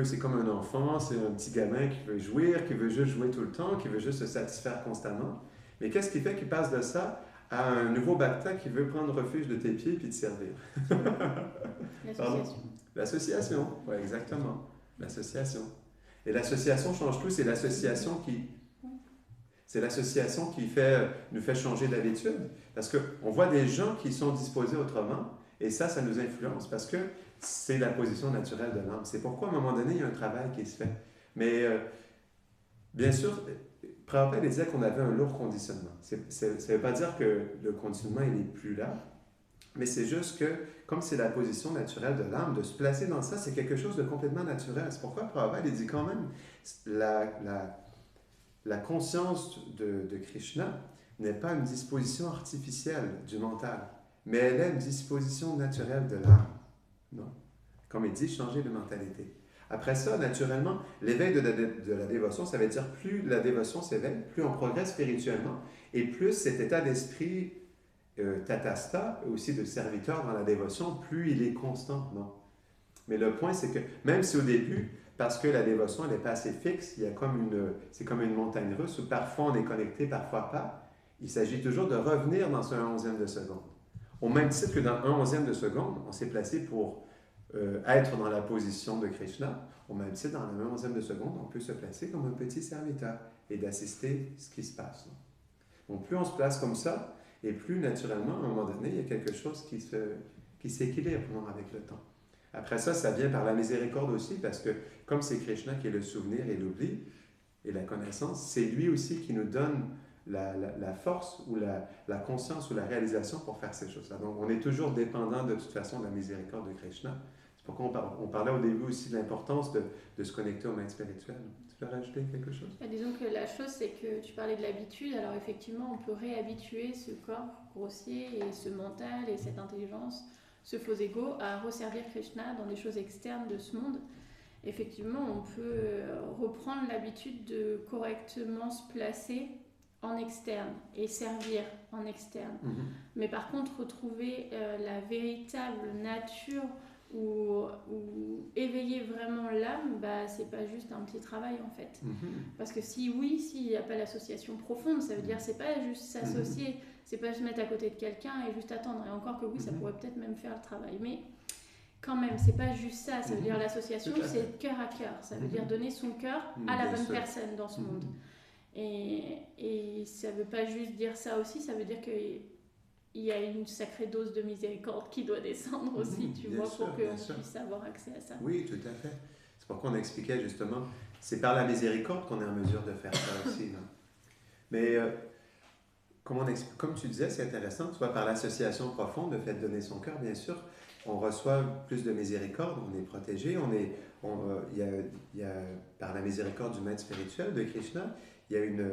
c'est comme un enfant, c'est un petit gamin qui veut jouir, qui veut juste jouer tout le temps, qui veut juste se satisfaire constamment. Mais qu'est-ce qui fait qu'il passe de ça à un nouveau bhakta qui veut prendre refuge de tes pieds et te servir? L'association. L'association, oui, exactement. L'association. Et l'association change tout, c'est l'association qui nous fait changer d'habitude. Parce qu'on voit des gens qui sont disposés autrement, et ça nous influence, parce que c'est la position naturelle de l'âme. C'est pourquoi, à un moment donné, il y a un travail qui se fait. Mais, bien sûr, Prabhupada disait qu'on avait un lourd conditionnement. Ça ne veut pas dire que le conditionnement, il n'est plus là, mais c'est juste que, comme c'est la position naturelle de l'âme, de se placer dans ça, c'est quelque chose de complètement naturel. C'est pourquoi Prabhupada, il dit quand même, la conscience de Krishna n'est pas une disposition artificielle du mental, mais elle est une disposition naturelle de l'âme. Non? Comme il dit, changer de mentalité. Après ça, naturellement, l'éveil de la dévotion, ça veut dire plus la dévotion s'éveille, plus on progresse spirituellement, et plus cet état d'esprit tatasta, aussi de serviteur dans la dévotion, plus il est constant. Non. Mais le point, c'est que même si au début, parce que la dévotion n'est pas assez fixe, c'est comme une montagne russe où parfois on est connecté, parfois pas, il s'agit toujours de revenir dans ce 1/11e de seconde. Au même titre que dans 1/11e de seconde, on s'est placé pour être dans la position de Krishna, au même titre, dans le 1/11e de seconde, on peut se placer comme un petit serviteur et d'assister ce qui se passe. Donc plus on se place comme ça, et plus naturellement, à un moment donné, il y a quelque chose qui s'équilibre avec le temps. Après ça, ça vient par la miséricorde aussi, parce que comme c'est Krishna qui est le souvenir et l'oubli et la connaissance, c'est lui aussi qui nous donne la force ou la conscience ou la réalisation pour faire ces choses-là. Donc, on est toujours dépendant de toute façon de la miséricorde de Krishna. C'est pourquoi on parlait au début aussi de l'importance de se connecter au maître spirituel. Tu peux rajouter quelque chose? Disons que la chose, c'est que tu parlais de l'habitude. Alors effectivement, on peut réhabituer ce corps grossier et ce mental et cette intelligence, ce faux ego, à resservir Krishna dans des choses externes de ce monde. Effectivement, on peut reprendre l'habitude de correctement se placer en externe et servir en externe. Mais par contre, retrouver la véritable nature ou éveiller vraiment l'âme, c'est pas juste un petit travail en fait. Parce que s'il n'y a pas l'association profonde, ça veut dire c'est pas juste s'associer, c'est pas se mettre à côté de quelqu'un et juste attendre. Et encore que oui, ça pourrait peut-être même faire le travail. Mais quand même, c'est pas juste ça. Ça veut dire l'association, c'est cœur à cœur. Ça veut dire donner son cœur à la bonne personne dans ce monde. Et ça veut pas juste dire ça aussi, ça veut dire qu'il y a une sacrée dose de miséricorde qui doit descendre aussi, tu vois, pour qu'on puisse avoir accès à ça. Oui, tout à fait. C'est pourquoi on expliquait justement, c'est par la miséricorde qu'on est en mesure de faire ça aussi. Non? Mais comme tu disais, c'est intéressant, tu vois, par l'association profonde, le fait de donner son cœur, bien sûr, on reçoit plus de miséricorde, on est protégé, il y a, par la miséricorde du maître spirituel, de Krishna, il y a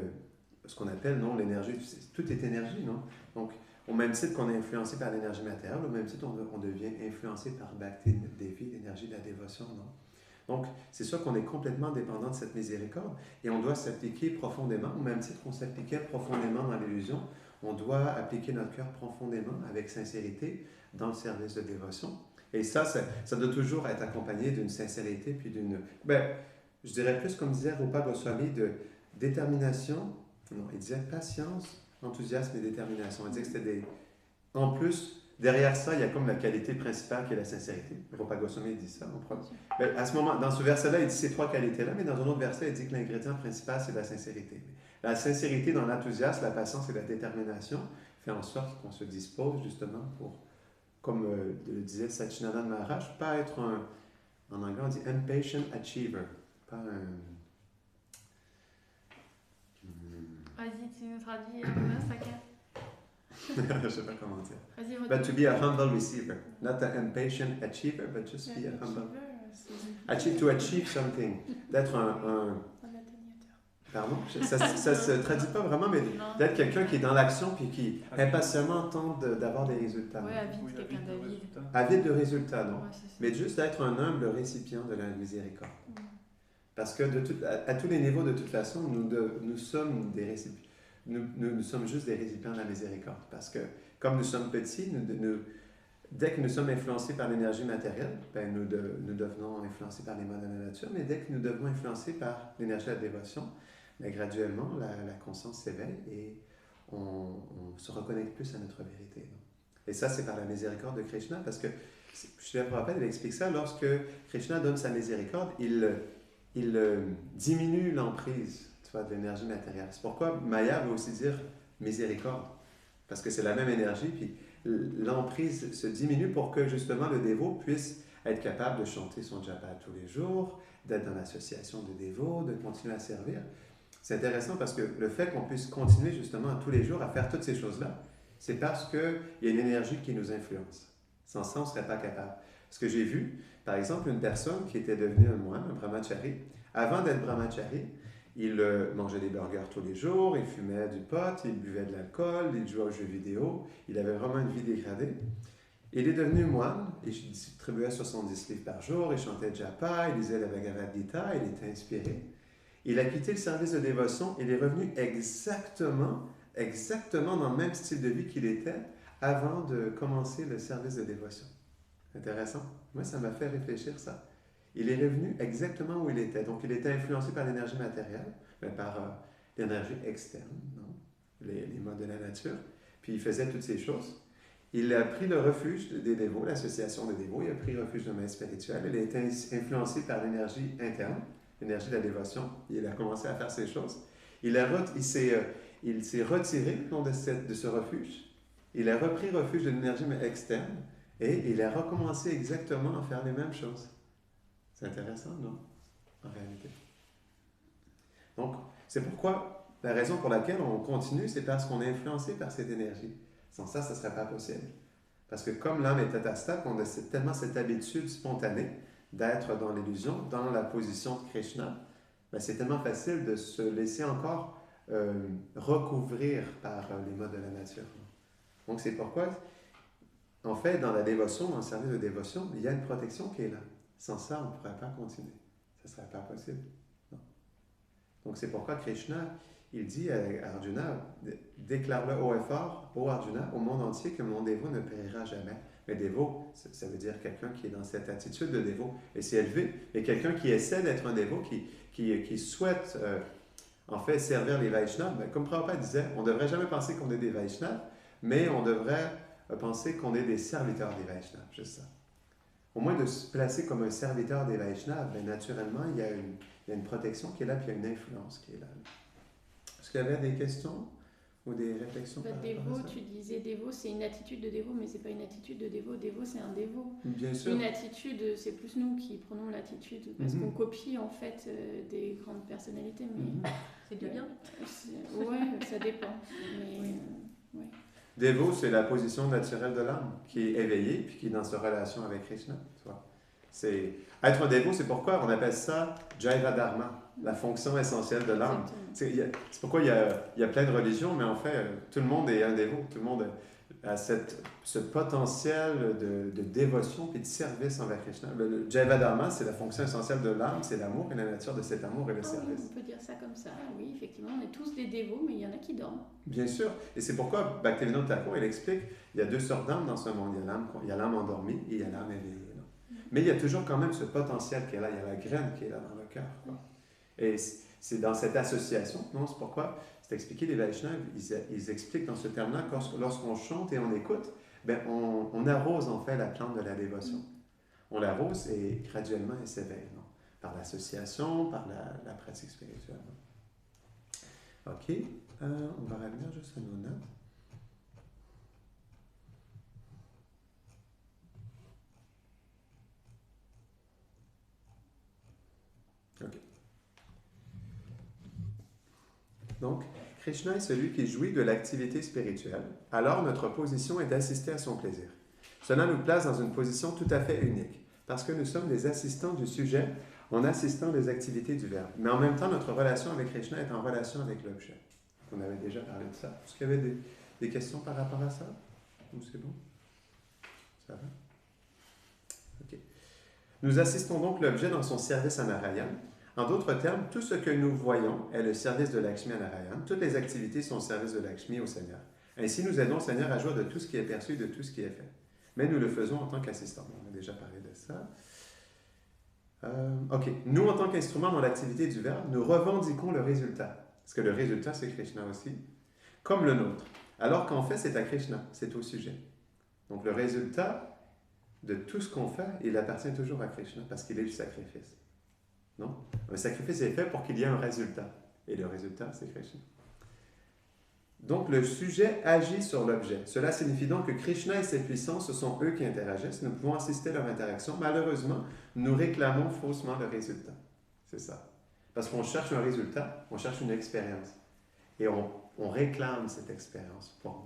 ce qu'on appelle, non, l'énergie, tout est énergie, non? Donc, au même titre qu'on est influencé par l'énergie matérielle, au même titre, on devient influencé par Bhakti Devi, l'énergie de la dévotion, non? Donc, c'est sûr qu'on est complètement dépendant de cette miséricorde et on doit s'appliquer profondément, au même titre qu'on s'appliquait profondément dans l'illusion, on doit appliquer notre cœur profondément, avec sincérité, dans le service de dévotion. Et ça doit toujours être accompagné d'une sincérité, puis je dirais plus, comme disait Rupa Goswami, de détermination, non, il disait patience, enthousiasme et détermination. Il disait que c'était en plus, derrière ça, il y a comme la qualité principale qui est la sincérité. Rupa Goswami dit ça. À ce moment, dans ce verset-là, il dit ces trois qualités-là, mais dans un autre verset, il dit que l'ingrédient principal, c'est la sincérité. La sincérité dans l'enthousiasme, la patience et la détermination fait en sorte qu'on se dispose justement pour, comme le disait Satchidananda Maharaj, pas être en anglais on dit impatient achiever, pas un... Vas-y, tu nous traduis Saka. Je ne sais pas comment dire. Vas-y, But to be a humble receiver, not an impatient achiever, but just be a humble. To achieve something, d'être un Pardon? Ça ne se traduit pas vraiment, mais d'être quelqu'un qui est dans l'action puis qui impatiemment tente d'avoir des résultats. Oui, avide, quelqu'un d'avide. Avide de résultats, non. Ouais, mais juste d'être un humble récipient de la miséricorde. Parce que à tous les niveaux, de toute façon, nous sommes des récipients. Nous sommes juste des récipients de la miséricorde. Parce que, comme nous sommes petits, dès que nous sommes influencés par l'énergie matérielle, nous devenons influencés par les modes de la nature, mais dès que nous devenons influencés par l'énergie de la dévotion, graduellement, la conscience s'éveille et on se reconnecte plus à notre vérité. Non? Et ça, c'est par la miséricorde de Krishna, parce que, je te rappelle, il explique ça, lorsque Krishna donne sa miséricorde, il diminue l'emprise, tu vois, de l'énergie matérielle. C'est pourquoi Maya veut aussi dire miséricorde, parce que c'est la même énergie, puis l'emprise se diminue pour que justement le dévot puisse être capable de chanter son japa tous les jours, d'être dans l'association de dévots, de continuer à servir. C'est intéressant parce que le fait qu'on puisse continuer justement tous les jours à faire toutes ces choses-là, c'est parce qu'il y a une énergie qui nous influence. Sans ça, on ne serait pas capable. Ce que j'ai vu, par exemple, une personne qui était devenue un moine, un brahmachari, avant d'être brahmachari, il mangeait des burgers tous les jours, il fumait du pot, il buvait de l'alcool, il jouait aux jeux vidéo, il avait vraiment une vie dégradée. Il est devenu moine, il distribuait 70 livres par jour, il chantait japa, il lisait la Bhagavad Gita, il était inspiré. Il a quitté le service de dévotion, il est revenu exactement dans le même style de vie qu'il était avant de commencer le service de dévotion. Intéressant. Moi, ça m'a fait réfléchir ça. Il est revenu exactement où il était. Donc, il était influencé par l'énergie matérielle, mais par l'énergie externe, non? Les modes de la nature. Puis, il faisait toutes ces choses. Il a pris le refuge des dévots, l'association des dévots. Il a pris le refuge de maître spirituel. Il a été influencé par l'énergie interne, l'énergie de la dévotion. Il a commencé à faire ces choses. Il s'est retiré non, de ce refuge. Il a repris refuge de l'énergie externe et il a recommencé exactement à faire les mêmes choses. C'est intéressant, non? En réalité. Donc, c'est pourquoi, la raison pour laquelle on continue, c'est parce qu'on est influencé par cette énergie. Sans ça, ce ne serait pas possible. Parce que comme l'âme est atastake, on a tellement cette habitude spontanée d'être dans l'illusion, dans la position de Krishna, ben c'est tellement facile de se laisser encore recouvrir par les modes de la nature. Donc c'est pourquoi, en fait, dans la dévotion, dans le service de dévotion, il y a une protection qui est là. Sans ça, on ne pourrait pas continuer. Ce ne serait pas possible. Non. Donc c'est pourquoi Krishna, il dit à Arjuna, déclare-le haut et fort, ô Arjuna, au monde entier, que mon dévot ne périra jamais. Mais dévot, ça veut dire quelqu'un qui est dans cette attitude de dévot et c'est élevé, et quelqu'un qui essaie d'être un dévot, qui souhaite en fait servir les Vaishnavas. Ben, comme Prabhupada disait, on ne devrait jamais penser qu'on est des Vaishnavas, mais on devrait penser qu'on est des serviteurs des Vaishnavas, juste ça. Au moins de se placer comme un serviteur des Vaishnavas, ben, naturellement, il y a une protection qui est là, puis il y a une influence qui est là. Est-ce qu'il y avait des questions ou des réflexions par rapport dévot, à ça? tu disais dévot, c'est une attitude de dévot, mais c'est pas une attitude de dévot. Dévot, c'est un dévot. Bien sûr. Une attitude, c'est plus nous qui prenons l'attitude, parce qu'on copie en fait des grandes personnalités. Mais c'est du bien. Ouais, ça dépend. Mais, ouais. Dévot, c'est la position naturelle de l'âme, qui est éveillée, puis qui est dans sa relation avec Krishna. Tu vois. Être un dévot, c'est pourquoi on appelle ça Jaiva Dharma, la fonction essentielle de l'âme. C'est pourquoi il y a plein de religions, mais en fait, tout le monde est un dévot. Tout le monde a ce potentiel de dévotion et de service envers Krishna. Le Jaiva Dharma, c'est la fonction essentielle de l'âme, c'est l'amour et la nature de cet amour et le service. On peut dire ça comme ça, oui, effectivement, on est tous des dévots, mais il y en a qui dorment. Bien sûr, et c'est pourquoi Bhaktivinoda Thakur, il explique, il y a deux sortes d'âmes dans ce monde. Il y a l'âme endormie et il y a l'âme éveillée. Mais il y a toujours quand même ce potentiel qui est là, il y a la graine qui est là dans le cœur. Et c'est dans cette association, non, c'est pourquoi, c'est expliqué, les Vaishnavas, ils expliquent dans ce terme-là, lorsqu'on chante et on écoute, ben on arrose en fait la plante de la dévotion. On l'arrose et graduellement elle s'éveille, non? Par l'association, par la pratique spirituelle. Non? OK, on va revenir juste à nos notes. OK. Donc, Krishna est celui qui jouit de l'activité spirituelle. Alors, notre position est d'assister à son plaisir. Cela nous place dans une position tout à fait unique, parce que nous sommes des assistants du sujet en assistant des activités du Verbe. Mais en même temps, notre relation avec Krishna est en relation avec l'objet. On avait déjà parlé de ça. Est-ce qu'il y avait des questions par rapport à ça? Ou c'est bon? Ça va? OK. Nous assistons donc l'objet dans son service à Narayan. En d'autres termes, tout ce que nous voyons est le service de Lakshmi à Narayan. Toutes les activités sont au service de Lakshmi au Seigneur. Ainsi, nous aidons le Seigneur à jouir de tout ce qui est perçu et de tout ce qui est fait. Mais nous le faisons en tant qu'assistants. On a déjà parlé de ça. OK. Nous, en tant qu'instruments dans l'activité du Verbe, nous revendiquons le résultat. Parce que le résultat, c'est Krishna aussi. Comme le nôtre. Alors qu'en fait, c'est à Krishna. C'est au sujet. Donc, le résultat de tout ce qu'on fait, il appartient toujours à Krishna parce qu'il est le sacrifice. Non? Un sacrifice est fait pour qu'il y ait un résultat. Et le résultat, c'est Krishna. Donc, le sujet agit sur l'objet. Cela signifie donc que Krishna et ses puissances, ce sont eux qui interagissent. Nous pouvons assister à leur interaction. Malheureusement, nous réclamons faussement le résultat. C'est ça. Parce qu'on cherche un résultat, on cherche une expérience. Et on réclame cette expérience pour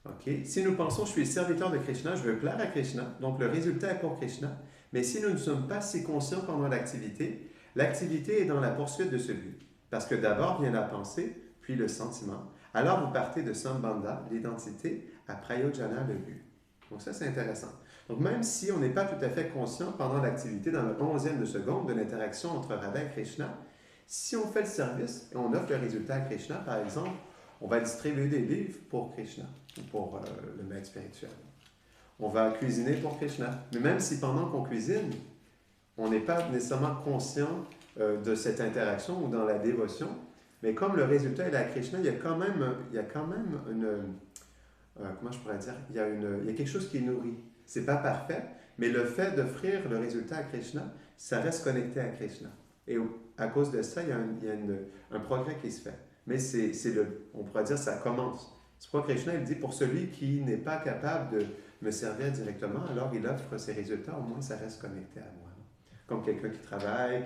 nous. OK? Si nous pensons, je suis serviteur de Krishna, je veux plaire à Krishna, donc le résultat est pour Krishna. Mais si nous ne sommes pas si conscients pendant l'activité est dans la poursuite de ce but. Parce que d'abord vient la pensée, puis le sentiment. Alors vous partez de Sambandha, l'identité, à Prayojana, le but. Donc ça, c'est intéressant. Donc même si on n'est pas tout à fait conscient pendant l'activité, dans le 11e de seconde de l'interaction entre Radha et Krishna, si on fait le service et on offre le résultat à Krishna, par exemple, On va distribuer des livres pour Krishna, pour le maître spirituel. On va cuisiner pour Krishna. Mais même si pendant qu'on cuisine, on n'est pas nécessairement conscient de cette interaction ou dans la dévotion, mais comme le résultat est à Krishna, il y a quand même une... comment je pourrais dire? Il y a quelque chose qui est nourri. C'est pas parfait, mais le fait d'offrir le résultat à Krishna, ça reste connecté à Krishna. Et à cause de ça, il y a un progrès qui se fait. Mais on pourrait dire, ça commence. C'est pourquoi Krishna, il dit, pour celui qui n'est pas capable de me servir directement, alors il offre ses résultats, au moins ça reste connecté à moi. Comme quelqu'un qui travaille,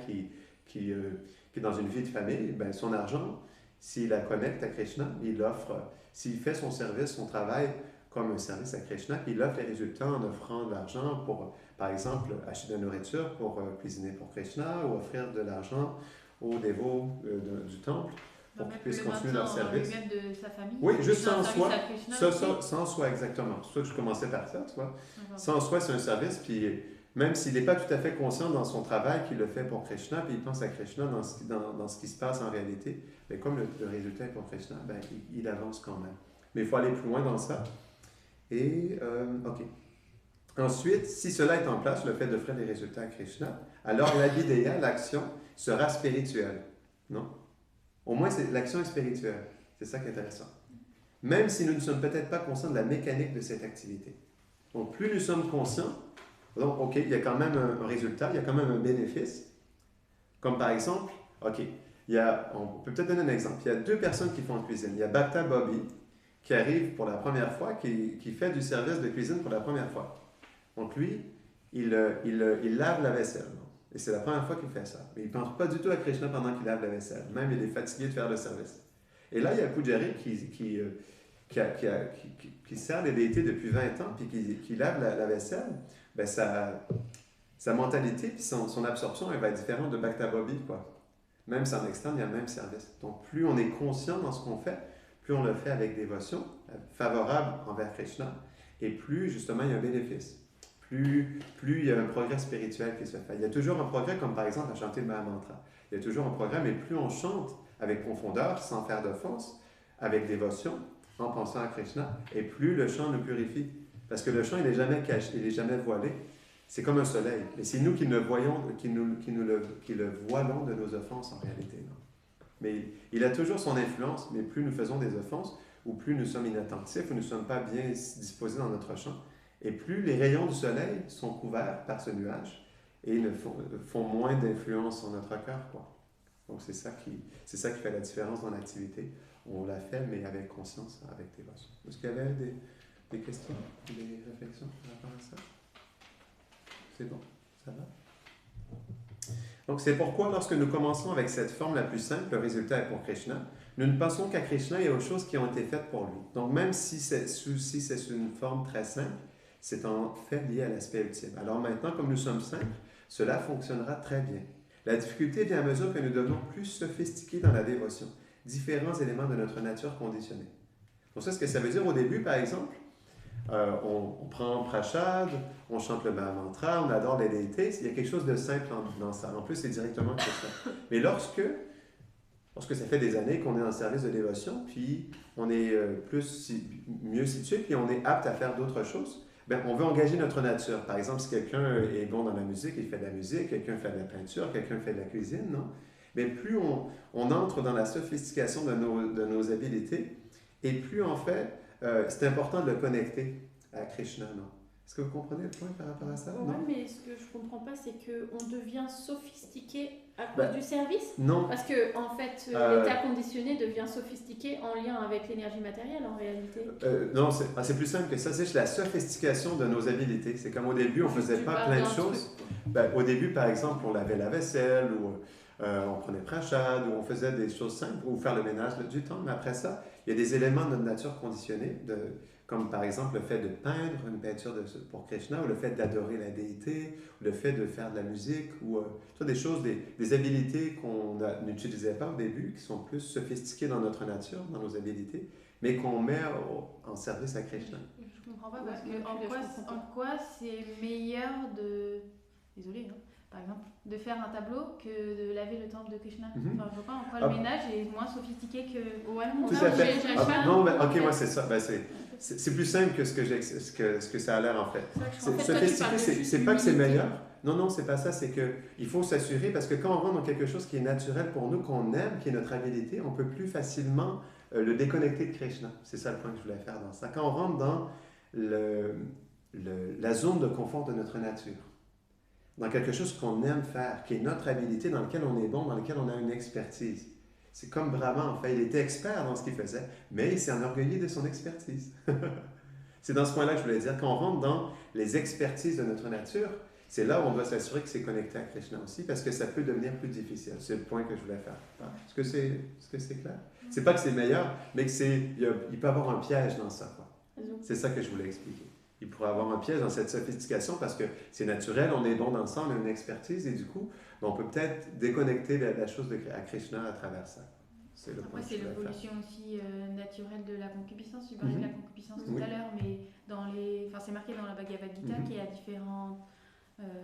qui est dans une vie de famille, ben son argent, s'il la connecte à Krishna, il l'offre, s'il fait son service, son travail comme un service à Krishna, puis il offre les résultats en offrant de l'argent pour, par exemple, acheter de la nourriture pour cuisiner pour Krishna ou offrir de l'argent aux dévots du temple pour qu'ils puissent continuer leur service. Même de sa famille. Oui, juste sans soi. Ça, sans soi, exactement. C'est pour ça que je commençais par ça, tu vois. Sans soi, c'est un service, puis même s'il n'est pas tout à fait conscient dans son travail qu'il le fait pour Krishna, puis il pense à Krishna dans ce qui se passe en réalité, mais comme le résultat est pour Krishna, ben, il avance quand même. Mais il faut aller plus loin dans ça. Et, OK. Ensuite, si cela est en place, le fait d'offrir des résultats à Krishna, alors l'abhideya, l'action, sera spirituelle. Non? Au moins, l'action est spirituelle. C'est ça qui est intéressant. Même si nous ne sommes peut-être pas conscients de la mécanique de cette activité. Donc, plus nous sommes conscients, donc, OK, il y a quand même un résultat, il y a quand même un bénéfice. Comme par exemple, OK, on peut peut-être donner un exemple. Il y a 2 personnes qui font en cuisine. Il y a Bhakta Bobby, qui arrive pour la première fois, qui fait du service de cuisine pour la première fois. Donc lui, il lave la vaisselle. Et c'est la première fois qu'il fait ça. Mais il ne pense pas du tout à Krishna pendant qu'il lave la vaisselle. Même il est fatigué de faire le service. Et là, il y a Pujari qui sert les déités depuis 20 ans, puis qui lave la vaisselle. Ben, sa mentalité, puis son absorption, elle va être différente de Bhakta Bobby, quoi. Même si en externe, il y a le même service. Donc plus on est conscient dans ce qu'on fait, plus on le fait avec dévotion, favorable envers Krishna, et plus, justement, il y a un bénéfice. Plus il y a un progrès spirituel qui se fait. Il y a toujours un progrès, comme par exemple à chanter le Mahamantra. Il y a toujours un progrès, mais plus on chante avec profondeur, sans faire d'offense, avec dévotion, en pensant à Krishna, et plus le chant nous purifie. Parce que le chant, il n'est jamais caché, il n'est jamais voilé. C'est comme un soleil. Et c'est nous qui le voilons de nos offenses en réalité. Non? Mais il a toujours son influence, mais plus nous faisons des offenses, ou plus nous sommes inattentifs, ou nous ne sommes pas bien disposés dans notre champ, et plus les rayons du soleil sont couverts par ce nuage, et font moins d'influence sur notre cœur, quoi. Donc c'est ça qui fait la différence dans l'activité. On l'a fait, mais avec conscience, avec dévotion. Est-ce qu'il y avait des questions, des réflexions par rapport à ça? C'est bon, ça va? Donc, c'est pourquoi, lorsque nous commençons avec cette forme la plus simple, le résultat est pour Krishna, nous ne pensons qu'à Krishna et aux choses qui ont été faites pour lui. Donc, même si c'est une forme très simple, c'est en fait lié à l'aspect ultime. Alors maintenant, comme nous sommes simples, cela fonctionnera très bien. La difficulté vient à mesure que nous devenons plus sophistiqués dans la dévotion, différents éléments de notre nature conditionnée. Donc, ça, ce que ça veut dire au début, par exemple, on prend Prashad, on chante le Mahamantra, on adore les déités. Il y a quelque chose de simple dans ça. En plus, c'est directement Krishna. Mais lorsque ça fait des années qu'on est dans le service de dévotion, puis on est mieux situé, puis on est apte à faire d'autres choses, bien, on veut engager notre nature. Par exemple, si quelqu'un est bon dans la musique, il fait de la musique, quelqu'un fait de la peinture, quelqu'un fait de la cuisine, non? Mais plus on entre dans la sophistication de nos habiletés, et plus en fait, c'est important de le connecter à Krishna, non? Est-ce que vous comprenez le point par rapport à ça? Oui, mais ce que je ne comprends pas, c'est qu'on devient sophistiqué à cause du service? Non. Parce que, en fait, l'état conditionné devient sophistiqué en lien avec l'énergie matérielle, en réalité. Non, c'est plus simple que ça. C'est la sophistication de nos habiletés. C'est comme au début, on ne faisait pas plein de choses. Au début, par exemple, on lavait la vaisselle, ou on prenait Prashad, ou on faisait des choses simples, ou faire le ménage du temps. Mais après ça, il y a des éléments de notre nature conditionnée, comme par exemple le fait de peindre une peinture pour Krishna, ou le fait d'adorer la déité, ou le fait de faire de la musique, ou des choses, des habiletés qu'on n'utilisait pas au début, qui sont plus sophistiquées dans notre nature, dans nos habiletés, mais qu'on met en service à Krishna. Je comprends pas, parce que en quoi c'est meilleur de... Désolée, hein, par exemple, de faire un tableau que de laver le temple de Krishna. Mhm. Enfin, je vois pas en quoi Ah. le ménage est moins sophistiqué que... Ouais, Tout non, à fait. j'arrive pas à- Non, mais, en ok, fait. moi c'est ça. Ben, c'est plus simple que ce que ça a l'air en fait. C'est vrai que je C'est- en fait, toi, tu Sophistiqué, parles de c'est juste pas que c'est l'humilité. meilleur. Non, c'est pas ça. C'est qu'il faut s'assurer, parce que quand on rentre dans quelque chose qui est naturel pour nous, qu'on aime, qui est notre habilité, on peut plus facilement le déconnecter de Krishna. C'est ça le point que je voulais faire dans ça. Quand on rentre dans la zone de confort de notre nature, dans quelque chose qu'on aime faire, qui est notre habilité, dans lequel on est bon, dans lequel on a une expertise. C'est comme Brahma, en fait. Il était expert dans ce qu'il faisait, mais il s'est enorgueilli de son expertise. C'est dans ce point-là que je voulais dire. Quand on rentre dans les expertises de notre nature, c'est là où on doit s'assurer que c'est connecté à Krishna aussi, parce que ça peut devenir plus difficile. C'est le point que je voulais faire. Est-ce que c'est clair? C'est pas que c'est meilleur, mais que il peut y avoir un piège dans ça, quoi. C'est ça que je voulais expliquer. Il pourrait y avoir un piège dans cette sophistication parce que c'est naturel, on est bon dans le sang, on a une expertise et du coup, on peut peut-être déconnecter la chose à Krishna à travers ça. C'est le point Après, que c'est je voulais faire. l'évolution aussi naturelle de la concupiscence. Tu parlais de la concupiscence tout Oui. à l'heure, mais c'est marqué dans la Bhagavad Gita qu'il y a différents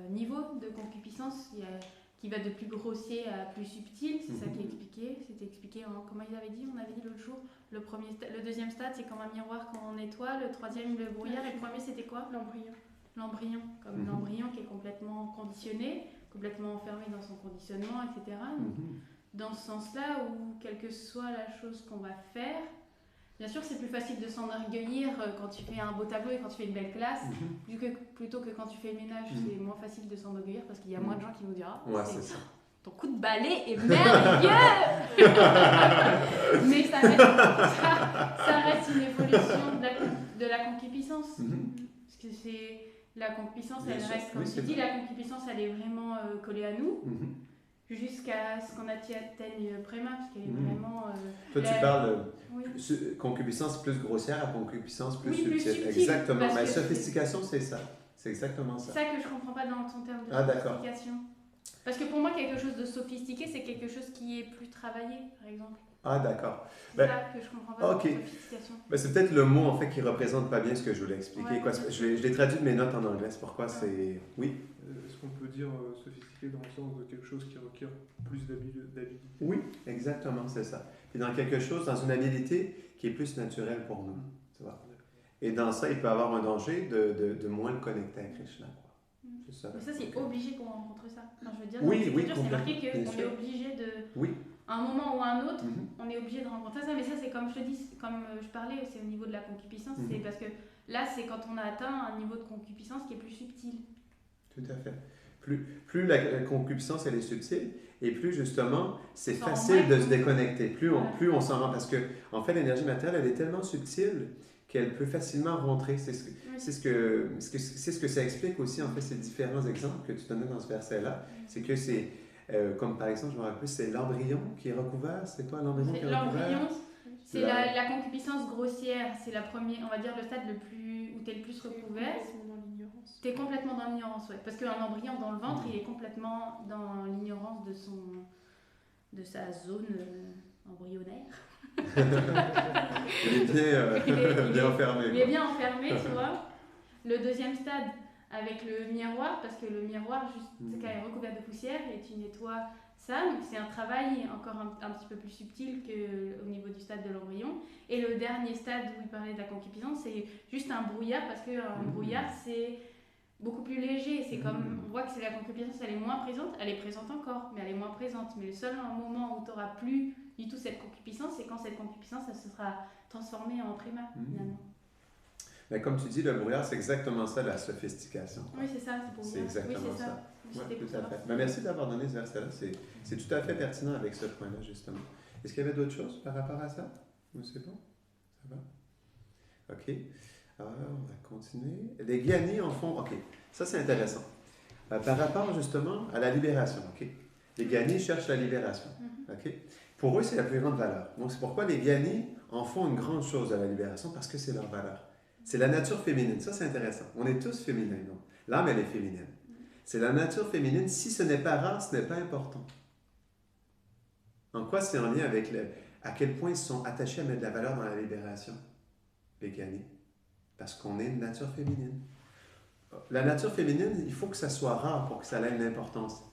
niveaux de concupiscence. Il y a qui va de plus grossier à plus subtil, c'est ça qui est expliqué. C'était expliqué en, comment ils avaient dit, on avait dit l'autre jour, le deuxième stade c'est comme un miroir quand on nettoie, le troisième le brouillard, et le premier c'était quoi? L'embryon, comme l'embryon qui est complètement conditionné, complètement enfermé dans son conditionnement, etc. Dans ce sens-là, où quelle que soit la chose qu'on va faire, bien sûr c'est plus facile de s'enorgueillir quand tu fais un beau tableau et quand tu fais une belle classe, plutôt que quand tu fais le ménage, c'est moins facile de s'enorgueillir parce qu'il y a moins de gens qui nous diront ouais, c'est ça. Ton coup de balai est merveilleux. Mais ça reste une évolution de la concupiscence. Parce que c'est la concupiscence, elle reste, comme tu dis, la concupiscence elle est vraiment collée à nous. Jusqu'à ce qu'on atteigne Prema, parce qu'elle est vraiment... Toi, tu parles de concupiscence plus grossière à concupiscence plus subtile. Exactement. Mais sophistication, c'est ça. C'est exactement ça. C'est ça que je ne comprends pas dans ton terme de sophistication. Parce que pour moi, quelque chose de sophistiqué, c'est quelque chose qui est plus travaillé, par exemple. Ah, d'accord. C'est ça que je comprends pas dans sophistication. C'est peut-être le mot, en fait, qui représente pas bien ce que je voulais expliquer. Ouais, je l'ai traduit de mes notes en anglais. C'est pourquoi c'est... Oui? Est-ce qu'on peut dire sophistiqué dans le sens de quelque chose qui requiert plus d'habilité? Oui, exactement, c'est ça. Puis dans quelque chose, dans une habilité qui est plus naturelle pour nous. Tu vois? Et dans ça, il peut y avoir un danger de moins le connecter à Krishna. C'est ça. Mais ça, c'est obligé qu'on rencontre ça. Enfin, je veux dire, c'est marqué qu'on est obligé de... Oui. À un moment ou à un autre, on est obligé de rencontrer ça. Mais ça, c'est comme je te dis, comme je parlais, c'est au niveau de la concupiscence. C'est parce que là, c'est quand on a atteint un niveau de concupiscence qui est plus subtil. Tout à fait. Plus la concupiscence elle est subtile, et plus justement c'est facile de se déconnecter. Plus on s'en rend, parce que en fait l'énergie matérielle elle est tellement subtile qu'elle peut facilement rentrer. C'est ce que ça explique aussi en fait ces différents exemples que tu donnais dans ce verset-là. C'est que c'est comme par exemple je me rappelle c'est l'embryon qui est recouvert. C'est quoi l'embryon qui est recouvert? L'embryon, c'est la concupiscence grossière. C'est la première, on va dire le stade où tu es le plus recouvert. Tu es complètement dans l'ignorance, ouais. Parce qu'un embryon dans le ventre, il est complètement dans l'ignorance de sa zone embryonnaire. Il est bien enfermé. Il est bien enfermé, tu vois. Le deuxième stade, avec le miroir, parce que le miroir, juste quand il est recouvert de poussière et tu nettoies ça, donc c'est un travail encore un petit peu plus subtil qu'au niveau du stade de l'embryon. Et le dernier stade où il parlait de la concupiscence, c'est juste un brouillard, parce qu'un brouillard, c'est beaucoup plus léger. C'est comme, on voit que c'est la concupiscence, elle est moins présente, elle est présente encore, mais elle est moins présente. Mais le seul moment où tu n'auras plus du tout cette concupiscence, c'est quand cette concupiscence, elle se sera transformée en tréma, finalement. Mais comme tu dis, le brouillard, c'est exactement ça, la sophistication. Oui, c'est ça, c'est pour C'est exactement ça. Oui, tout à fait. Mais merci d'avoir donné ce verset-là. C'est tout à fait pertinent avec ce point-là, justement. Est-ce qu'il y avait d'autres choses par rapport à ça? Ou c'est bon? Ça va? OK. Alors, on va continuer. Les Gyani en font... OK. Ça, c'est intéressant. Par rapport, justement, à la libération. OK. Les Gyani cherchent la libération. OK. Pour eux, c'est la plus grande valeur. Donc, c'est pourquoi les Gyani en font une grande chose à la libération, parce que c'est leur valeur. C'est la nature féminine. Ça, c'est intéressant. On est tous féminins, non? L'âme, elle est féminine. C'est la nature féminine. Si ce n'est pas rare, ce n'est pas important. En quoi c'est en lien avec à quel point ils sont attachés à mettre de la valeur dans la libération, les Gyani? Parce qu'on est une nature féminine. La nature féminine, il faut que ça soit rare pour que ça ait une importance.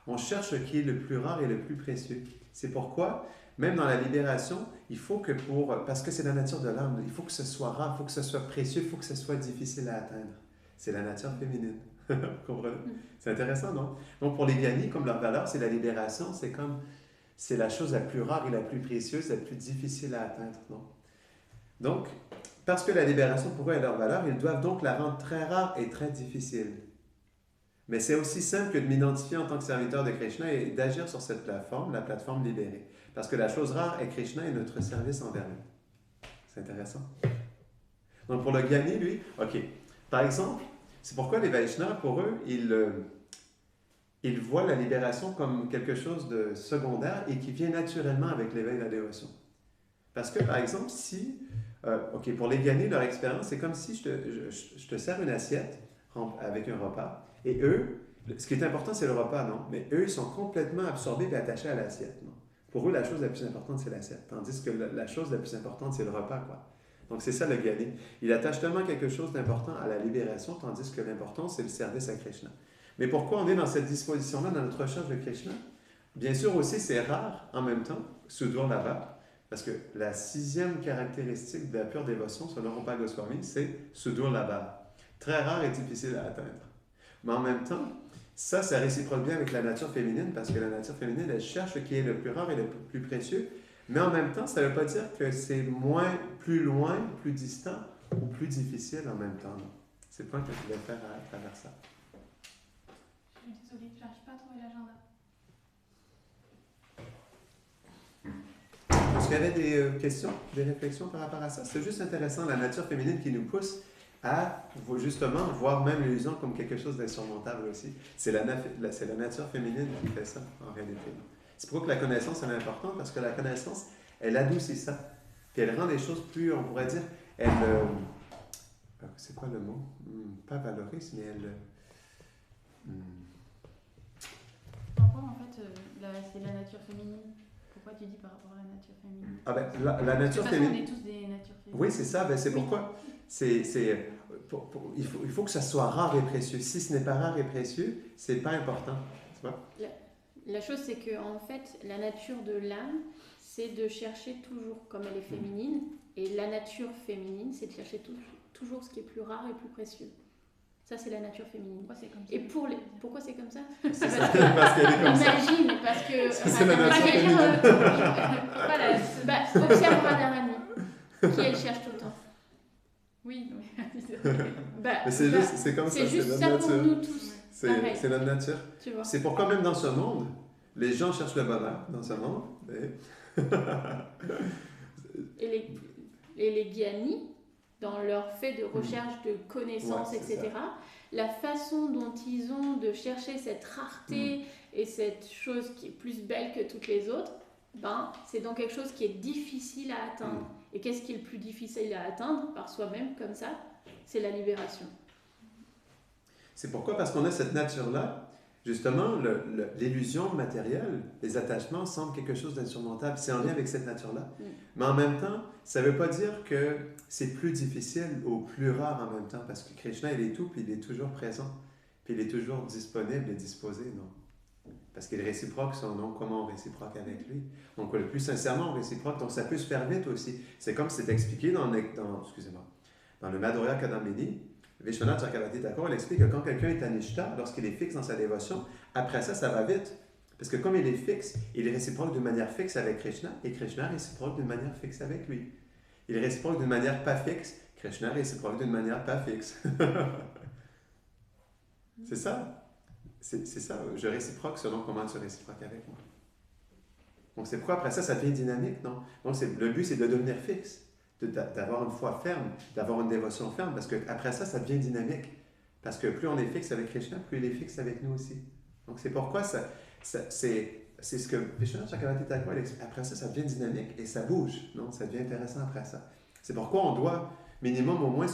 on cherche ce qui est le plus rare et le plus précieux. C'est pourquoi, même dans la libération, il faut que parce que c'est la nature de l'âme, il faut que ce soit rare, il faut que ce soit précieux, il faut que ce soit difficile à atteindre. C'est la nature féminine. Vous comprenez? C'est intéressant, non? Donc, pour les Gyanis, comme leur valeur, c'est la libération, c'est la chose la plus rare et la plus précieuse, la plus difficile à atteindre, non? Donc, parce que la libération, pour eux, est leur valeur, ils doivent donc la rendre très rare et très difficile. Mais c'est aussi simple que de m'identifier en tant que serviteur de Krishna et d'agir sur cette plateforme, la plateforme libérée. Parce que la chose rare est Krishna et notre service envers lui. C'est intéressant. Donc, pour le Gyani, lui, OK. Par exemple, c'est pourquoi les Vaishnavas, pour eux, ils voient la libération comme quelque chose de secondaire et qui vient naturellement avec l'éveil de la dévotion. Parce que, par exemple, OK, pour les Gyanis, leur expérience, c'est comme si je te sers une assiette avec un repas, et eux, ce qui est important, c'est le repas, non? Mais eux, ils sont complètement absorbés et attachés à l'assiette, non? Pour eux, la chose la plus importante, c'est l'assiette, tandis que la chose la plus importante, c'est le repas, quoi. Donc, c'est ça le Gyani. Il attache tellement quelque chose d'important à la libération, tandis que l'important, c'est le service à Krishna. Mais pourquoi on est dans cette disposition-là, dans notre recherche de Krishna? Bien sûr aussi, c'est rare en même temps, Sudur Lava, parce que la 6e caractéristique de la pure dévotion, selon Rupa Goswami, c'est Sudur Lava. Très rare et difficile à atteindre. Mais en même temps, ça réciproque bien avec la nature féminine, parce que la nature féminine, elle cherche ce qui est le plus rare et le plus précieux. Mais en même temps, ça ne veut pas dire que c'est plus loin, plus distant ou plus difficile en même temps. C'est le point que je voulais faire à travers ça. Je suis désolée, je n'arrive pas à trouver l'agenda. Est-ce qu'il y avait des questions, des réflexions par rapport à ça? C'est juste intéressant, la nature féminine qui nous pousse à justement voir même l'illusion comme quelque chose d'insurmontable aussi. C'est la nature féminine qui fait ça, en réalité. C'est pourquoi que la connaissance elle est importante, parce que la connaissance, elle adoucit ça. Puis elle rend les choses plus, on pourrait dire, c'est quoi le mot? Pas valorise, mais Pourquoi en fait, c'est la nature féminine? Pourquoi tu dis par rapport à la nature féminine? Ah ben, la nature féminine... on est tous des natures féminines. Oui, c'est ça. Ben, c'est pourquoi il faut que ça soit rare et précieux. Si ce n'est pas rare et précieux, c'est pas important. Tu vois? La chose, c'est que en fait, la nature de l'âme, c'est de chercher toujours, comme elle est féminine, et la nature féminine, c'est de chercher toujours ce qui est plus rare et plus précieux. Ça, c'est la nature féminine. Pourquoi c'est comme ça? Et pourquoi c'est comme ça? C'est ça, parce qu'elle est comme ça. Imagine, parce que... C'est la nature féminine. Observe Radharani, qui elle cherche tout le temps. Oui, mais c'est comme ça, c'est juste notre ça nature. pour nous tous. C'est notre nature. Tu vois. C'est pourquoi même dans ce monde, les gens cherchent le bonheur dans ce monde. Et les Gyanis, dans leur fait de recherche de connaissances, etc., la façon dont ils ont de chercher cette rareté et cette chose qui est plus belle que toutes les autres, c'est donc quelque chose qui est difficile à atteindre. Et qu'est-ce qui est le plus difficile à atteindre par soi-même, comme ça? C'est la libération. C'est pourquoi? Parce qu'on a cette nature-là, justement, l'illusion matérielle, les attachements semblent quelque chose d'insurmontable. C'est en lien avec cette nature-là. Mais en même temps, ça ne veut pas dire que c'est plus difficile ou plus rare en même temps, parce que Krishna, il est tout, puis il est toujours présent, puis il est toujours disponible et disposé, non? Parce qu'il réciproque son nom, comment on réciproque avec lui. Donc, le plus sincèrement, on réciproque. Donc, ça peut se faire vite aussi. C'est comme c'est expliqué dans le Madhurya Kadambini. Vishwanath Chakravarti Thakur, il explique que quand quelqu'un est anishta, lorsqu'il est fixe dans sa dévotion, après ça, ça va vite. Parce que comme il est fixe, il est réciproque d'une manière fixe avec Krishna, et Krishna réciproque d'une manière fixe avec lui. Il est réciproque d'une manière pas fixe, Krishna réciproque d'une manière pas fixe. C'est ça. C'est ça, je réciproque selon comment tu réciproques avec moi. Donc c'est pourquoi après ça, ça devient dynamique, non? Donc le but, c'est de devenir fixe, d'avoir une foi ferme, d'avoir une dévotion ferme, parce qu'après ça, ça devient dynamique. Parce que plus on est fixe avec Krishna, plus il est fixe avec nous aussi. Donc c'est pourquoi c'est ce que Vishwanath Chakravarti Thakur explique. Après ça, ça devient dynamique et ça bouge, non? Ça devient intéressant après ça. C'est pourquoi on doit minimum au moins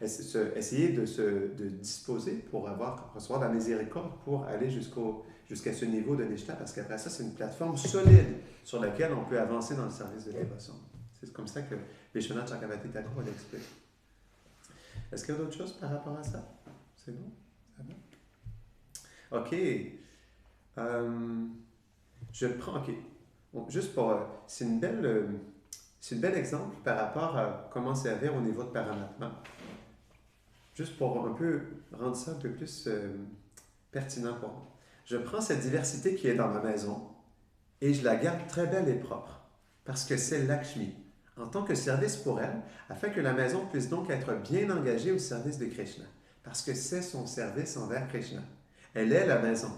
essayer de disposer pour recevoir la miséricorde pour aller jusqu'à ce niveau de Nishta, parce qu'après ça, c'est une plateforme solide sur laquelle on peut avancer dans le service de dévotion. C'est comme ça que Vishwanath Chakravarti Thakur l'explique. Est-ce qu'il y a d'autres choses par rapport à ça? C'est bon? Ça va? OK. Je prends, OK. Bon, juste pour... c'est une belle exemple par rapport à comment servir au niveau de paramatma. Juste pour un peu rendre ça un peu plus pertinent pour moi. Je prends cette diversité qui est dans ma maison et je la garde très belle et propre parce que c'est Lakshmi, en tant que service pour elle, afin que la maison puisse donc être bien engagée au service de Krishna, parce que c'est son service envers Krishna. Elle est la maison.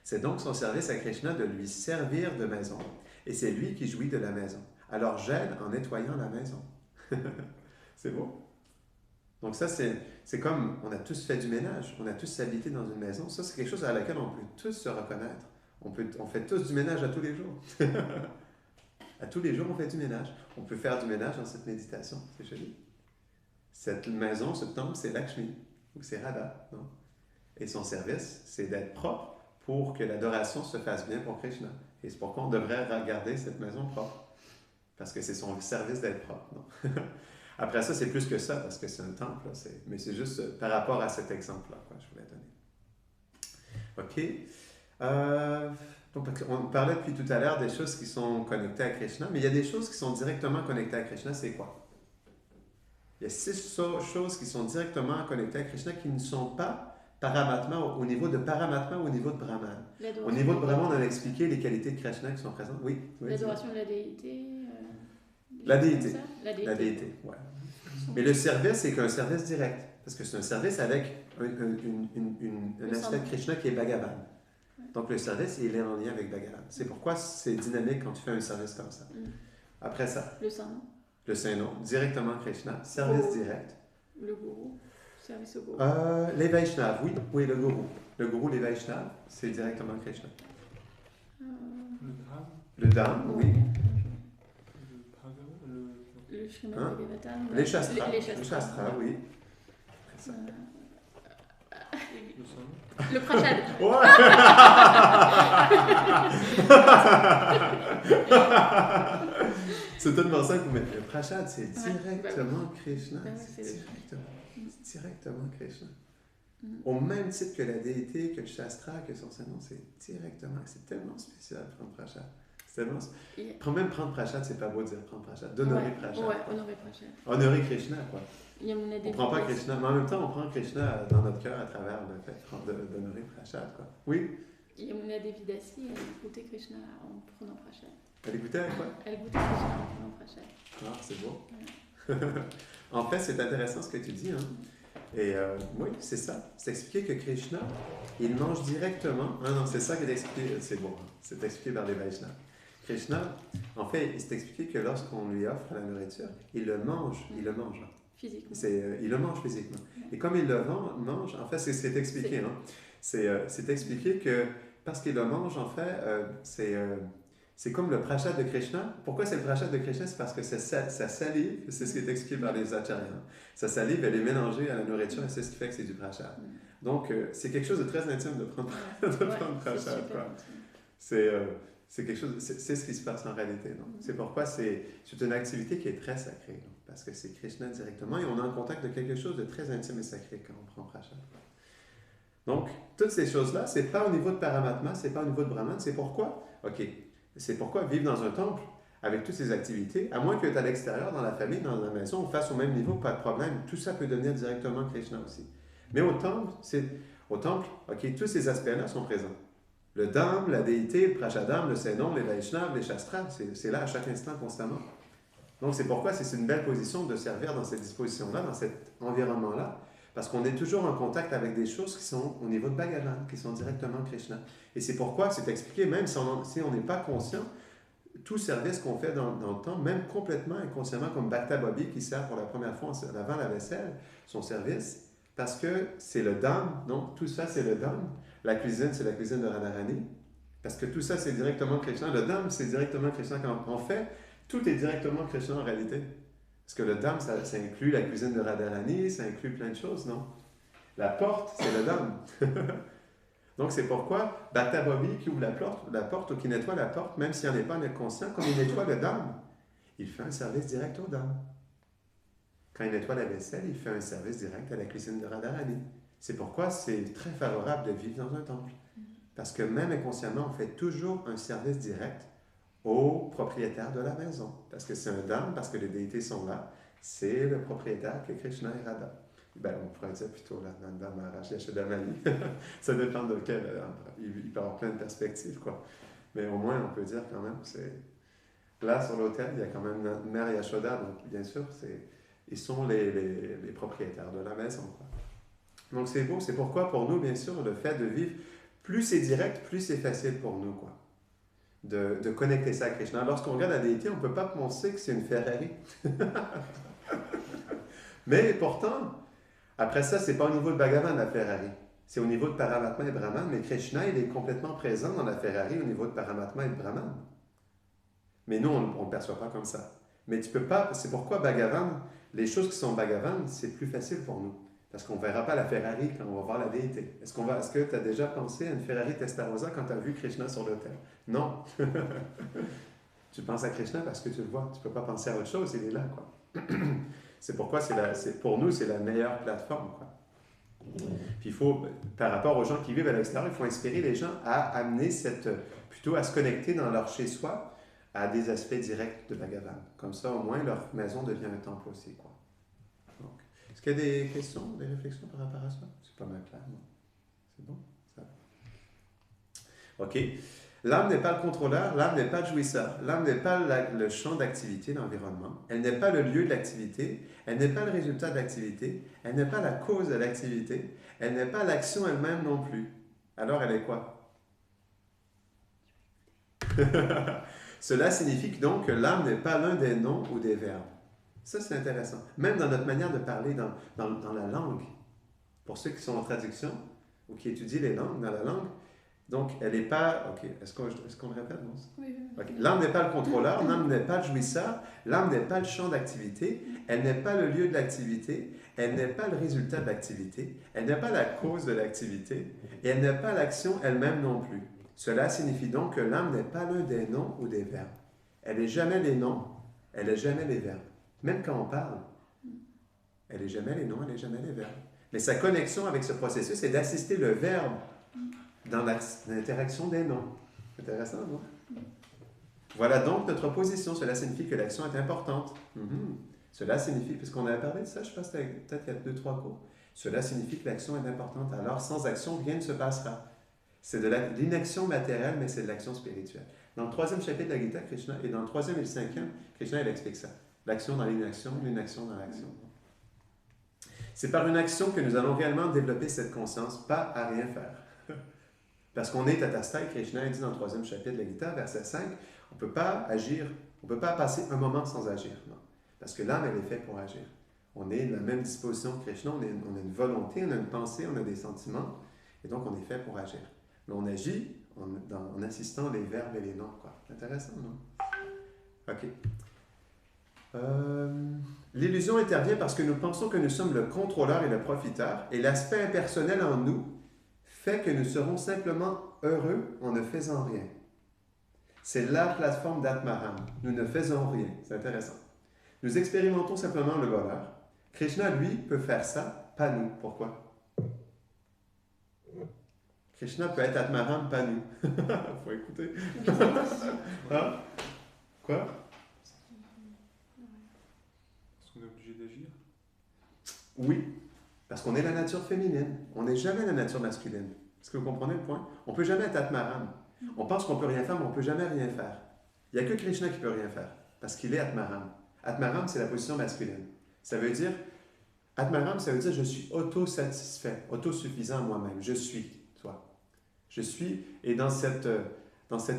C'est donc son service à Krishna de lui servir de maison. Et c'est lui qui jouit de la maison. Alors j'aide en nettoyant la maison. C'est beau. Donc ça, c'est comme on a tous fait du ménage, on a tous habité dans une maison. Ça, c'est quelque chose à laquelle on peut tous se reconnaître. On fait tous du ménage à tous les jours. À tous les jours, on fait du ménage. On peut faire du ménage dans cette méditation. C'est joli. Cette maison, ce temple, c'est Lakshmi, ou c'est Radha. Non? Et son service, c'est d'être propre pour que l'adoration se fasse bien pour Krishna. Et c'est pourquoi on devrait regarder cette maison propre. Parce que c'est son service d'être propre. Non? Après ça, c'est plus que ça, parce que c'est un temple. Là, mais c'est juste par rapport à cet exemple-là que je voulais donner. OK. Donc, on parlait depuis tout à l'heure des choses qui sont connectées à Krishna, mais il y a des choses qui sont directement connectées à Krishna. C'est quoi? Il y a 6 choses qui sont directement connectées à Krishna qui ne sont pas paramatma, au niveau de paramatma ou au niveau de Brahman. Au niveau de Brahman, on a expliqué les qualités de Krishna qui sont présentes. Oui. L'adoration de la déité. La déité. La déité, ouais. Mais le service, c'est qu'un service direct. Parce que c'est un service avec un aspect de Krishna qui est Bhagavan. Donc le service, il est en lien avec Bhagavan. C'est pourquoi c'est dynamique quand tu fais un service comme ça. Après ça. Le Saint-Nom. Le Saint-Nom, directement Krishna. Service direct. Le gourou. Service au gourou. Les Vaishnavas, oui, le gourou. Le gourou, les Vaishnavas, c'est directement Krishna. Le Dham, oui. Le Srimad Bhagavatam. Les Shastras. Les Shastras, oui. Le Prashad. C'est tellement ça que vous mettez. Le Prashad, c'est directement Krishna. C'est directement Krishna. Au même titre que la déité, que le Shastra, que son Saint-Nom, c'est directement. C'est tellement spécial de prendre Prashad. Même prendre Prashad, c'est pas beau de dire prendre Prashad. D'honorer Prashad. Ouais, honorer Prashad. Honorer Krishna, quoi. On ne prend pas Krishna, mais en même temps, on prend Krishna dans notre cœur à travers le fait d'honorer Prashad, quoi. Oui? Yamuna Devi Dasi, elle écoutait Krishna en prenant Prashad. Elle écoutait quoi? Elle écoutait Krishna en prenant Prashad. Ah, c'est beau. Voilà. En fait, c'est intéressant ce que tu dis, hein? Et oui, c'est ça. C'est expliqué que Krishna, il mange directement. Ah non, c'est ça qui est expliqué. C'est bon, hein? C'est expliqué par les Vaishnavas. Krishna, en fait, il s'est expliqué que lorsqu'on lui offre la nourriture, il le mange. Physiquement. Il le mange physiquement. Et comme il le mange, en fait, c'est expliqué. Hein? C'est expliqué que parce qu'il le mange, en fait, c'est comme le prashad de Krishna. Pourquoi c'est le prashad de Krishna? C'est parce que sa salive, c'est ce qui est expliqué par les acharyas. Sa salive, elle est mélangée à la nourriture et c'est ce qui fait que c'est du prashad. Donc, c'est quelque chose de très intime de prendre prashad. C'est quelque chose, c'est ce qui se passe en réalité. C'est pourquoi c'est une activité qui est très sacrée. Donc, parce que c'est Krishna directement et on est en contact de quelque chose de très intime et sacré quand on prend Prashad. Donc, toutes ces choses-là, c'est pas au niveau de Paramatma, c'est pas au niveau de Brahman. C'est pourquoi? OK. C'est pourquoi vivre dans un temple avec toutes ces activités, à moins que tu es à l'extérieur, dans la famille, dans la maison, on fasse au même niveau, pas de problème. Tout ça peut devenir directement Krishna aussi. Mais au temple, OK, tous ces aspects-là sont présents. Le Dham, la déité, le Prashadam, le Saint-Nom, les Vaishnavas, les Shastras, c'est là à chaque instant, constamment. Donc, c'est pourquoi c'est une belle position de servir dans cette disposition-là, dans cet environnement-là, parce qu'on est toujours en contact avec des choses qui sont au niveau de Bhagavan, qui sont directement Krishna. Et c'est pourquoi c'est expliqué, même si on n'est pas conscient, tout service qu'on fait dans le temps, même complètement inconsciemment, comme Bhakta Bobby qui sert pour la première fois en lavant la vaisselle, son service, parce que c'est le Dham, donc tout ça c'est le Dham. La cuisine, c'est la cuisine de Radharani, parce que tout ça c'est directement Krishna. Le Dham, c'est directement Krishna. Quand on fait, tout est directement Krishna en réalité. Parce que le Dham, ça inclut la cuisine de Radharani, ça inclut plein de choses, non? La porte, c'est le Dham. Donc c'est pourquoi Bhakta Bobby qui ouvre la porte ou qui nettoie la porte, même s'il n'en est pas conscient, comme il nettoie le Dham, il fait un service direct au Dham. Quand il nettoie la vaisselle, il fait un service direct à la cuisine de Radharani. C'est pourquoi c'est très favorable de vivre dans un temple. Parce que même inconsciemment, on fait toujours un service direct au propriétaire de la maison. Parce que c'est un dharma, parce que les déités sont là. C'est le propriétaire que Krishna et Radha. Ben, on pourrait dire plutôt là, Nanda Maharaj Yashodamani. Ça dépend de quel. Il peut y avoir plein de perspectives, quoi. Mais au moins, on peut dire quand même, c'est. Là, sur l'autel, il y a quand même Mère Yashoda, donc bien sûr, ils sont les propriétaires de la maison, quoi. Donc c'est beau, c'est pourquoi pour nous, bien sûr, le fait de vivre, plus c'est direct, plus c'est facile pour nous, quoi. De connecter ça à Krishna. Lorsqu'on regarde la déité, on ne peut pas penser que c'est une Ferrari. Mais pourtant, après ça, c'est pas au niveau de Bhagavan la Ferrari. C'est au niveau de Paramatma et Brahman, mais Krishna, il est complètement présent dans la Ferrari au niveau de Paramatma et de Brahman. Mais nous, on ne le perçoit pas comme ça. Mais tu peux pas, c'est pourquoi Bhagavan, les choses qui sont Bhagavan, c'est plus facile pour nous. Parce qu'on ne verra pas la Ferrari quand on va voir la déité. Est-ce que tu as déjà pensé à une Ferrari Testarossa quand tu as vu Krishna sur l'autel? Non. Tu penses à Krishna parce que tu le vois. Tu ne peux pas penser à autre chose, il est là, quoi. C'est pourquoi pour nous, c'est la meilleure plateforme, quoi. Puis il faut, par rapport aux gens qui vivent à l'extérieur, il faut inspirer les gens à amener plutôt à se connecter dans leur chez-soi à des aspects directs de Bhagavan. Comme ça, au moins, leur maison devient un temple aussi, quoi. Donc, est-ce qu'il y a des questions, des réflexions par rapport à ça? C'est pas mal clair, non? C'est bon? Ça va. OK. L'âme n'est pas le contrôleur, l'âme n'est pas le jouisseur. L'âme n'est pas le champ d'activité, l'environnement. Elle n'est pas le lieu de l'activité. Elle n'est pas le résultat de l'activité. Elle n'est pas la cause de l'activité. Elle n'est pas l'action elle-même non plus. Alors, elle est quoi? Cela signifie donc que l'âme n'est pas l'un des noms ou des verbes. Ça, c'est intéressant. Même dans notre manière de parler, dans la langue. Pour ceux qui sont en traduction ou qui étudient les langues, dans la langue, donc, elle n'est pas... OK, est-ce qu'on le répète, non? Oui. Okay. L'âme n'est pas le contrôleur, l'âme n'est pas le jouisseur, l'âme n'est pas le champ d'activité, elle n'est pas le lieu de l'activité, elle n'est pas le résultat de l'activité, elle n'est pas la cause de l'activité, et elle n'est pas l'action elle-même non plus. Cela signifie donc que l'âme n'est pas l'un des noms ou des verbes. Elle n'est jamais les noms, elle n'est jamais les verbes. Même quand on parle, elle n'est jamais les noms, elle n'est jamais les verbes. Mais sa connexion avec ce processus est d'assister le verbe dans l'interaction des noms. Intéressant, non? Voilà donc notre position. Cela signifie que l'action est importante. Cela signifie, puisqu'on avait parlé de ça, je pense que peut-être il y a 2-3 cours, cela signifie que l'action est importante. Alors, sans action, rien ne se passera. C'est de l'inaction matérielle, mais c'est de l'action spirituelle. Dans le 3e chapitre de la Gita, Krishna, et dans le 3e et le 5e, Krishna, il explique ça. L'action dans l'inaction, l'inaction dans l'action. C'est par une action que nous allons réellement développer cette conscience, pas à rien faire. Parce qu'on est Tatastai, Krishna dit dans le 3e chapitre de la Gita, verset 5, on ne peut pas agir, on ne peut pas passer un moment sans agir. Non. Parce que l'âme, elle est faite pour agir. On est de la même disposition que Krishna, on a une volonté, on a une pensée, on a des sentiments, et donc on est fait pour agir. Mais on agit en assistant les verbes et les noms, quoi. Intéressant, non? OK. L'illusion intervient parce que nous pensons que nous sommes le contrôleur et le profiteur, et l'aspect impersonnel en nous fait que nous serons simplement heureux en ne faisant rien. C'est la plateforme d'Atmaram. Nous ne faisons rien. C'est intéressant. Nous expérimentons simplement le bonheur. Krishna, lui, peut faire ça, pas nous. Pourquoi? Krishna peut être Atmaram, pas nous. Faut écouter. Hein? Quoi? Est-ce qu'on est obligé d'agir? Oui. Parce qu'on est la nature féminine. On n'est jamais la nature masculine. Est-ce que vous comprenez le point? On ne peut jamais être Atmaram. On pense qu'on ne peut rien faire, mais on ne peut jamais rien faire. Il n'y a que Krishna qui ne peut rien faire, parce qu'il est Atmaram. Atmaram, c'est la position masculine. Ça veut dire, Atmaram, ça veut dire je suis autosatisfait, autosuffisant à moi-même. Je suis, toi. Je suis, et dans cette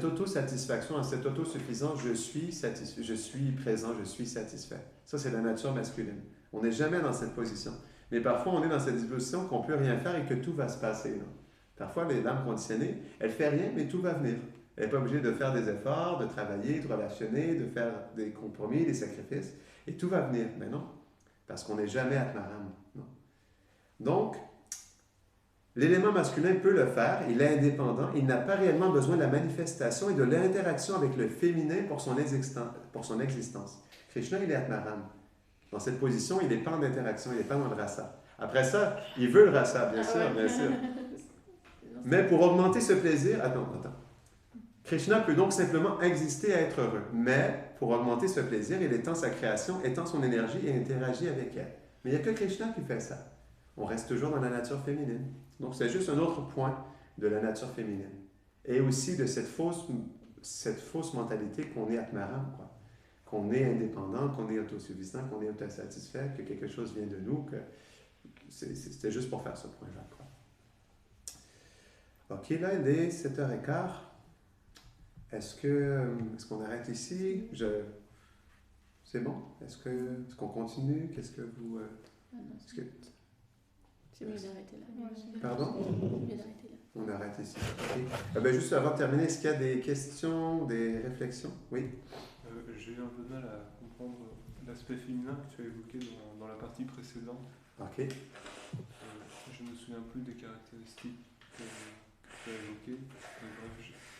autosatisfaction, dans cette autosuffisance, je suis satisfait, je suis présent, je suis satisfait. Ça, c'est la nature masculine. On n'est jamais dans cette position. Mais parfois, on est dans cette disposition qu'on ne peut rien faire et que tout va se passer. Là. Parfois, les âmes conditionnées, elle ne fait rien, mais tout va venir. Elle n'est pas obligée de faire des efforts, de travailler, de relationner, de faire des compromis, des sacrifices. Et tout va venir. Mais non, parce qu'on n'est jamais Atmaram. Non. Donc, l'élément masculin peut le faire, il est indépendant, il n'a pas réellement besoin de la manifestation et de l'interaction avec le féminin pour son existence. Krishna, il est Atmaram. Dans cette position, il n'est pas en interaction, il n'est pas dans le rasa. Après ça, il veut le rasa, bien sûr, bien sûr. Mais pour augmenter ce plaisir, attends. Krishna peut donc simplement exister et être heureux. Mais pour augmenter ce plaisir, il étend sa création, étend son énergie et interagit avec elle. Mais il n'y a que Krishna qui fait ça. On reste toujours dans la nature féminine. Donc c'est juste un autre point de la nature féminine. Et aussi de cette fausse mentalité qu'on est Atmaram, quoi. Qu'on est indépendant, qu'on est autosuffisant, qu'on est autosatisfait, que quelque chose vient de nous, que c'était juste pour faire ce point-là, quoi. OK, là, il est 7h15. Est-ce qu'on arrête ici? C'est bon? Est-ce qu'on continue? Qu'est-ce que vous... C'est mieux d'arrêter là. Pardon? C'est mieux d'arrêter là. On arrête ici. Okay. Juste avant de terminer, est-ce qu'il y a des questions, des réflexions? Oui? J'ai eu un peu de mal à comprendre l'aspect féminin que tu as évoqué dans la partie précédente. OK. Je ne me souviens plus des caractéristiques que tu as évoquées.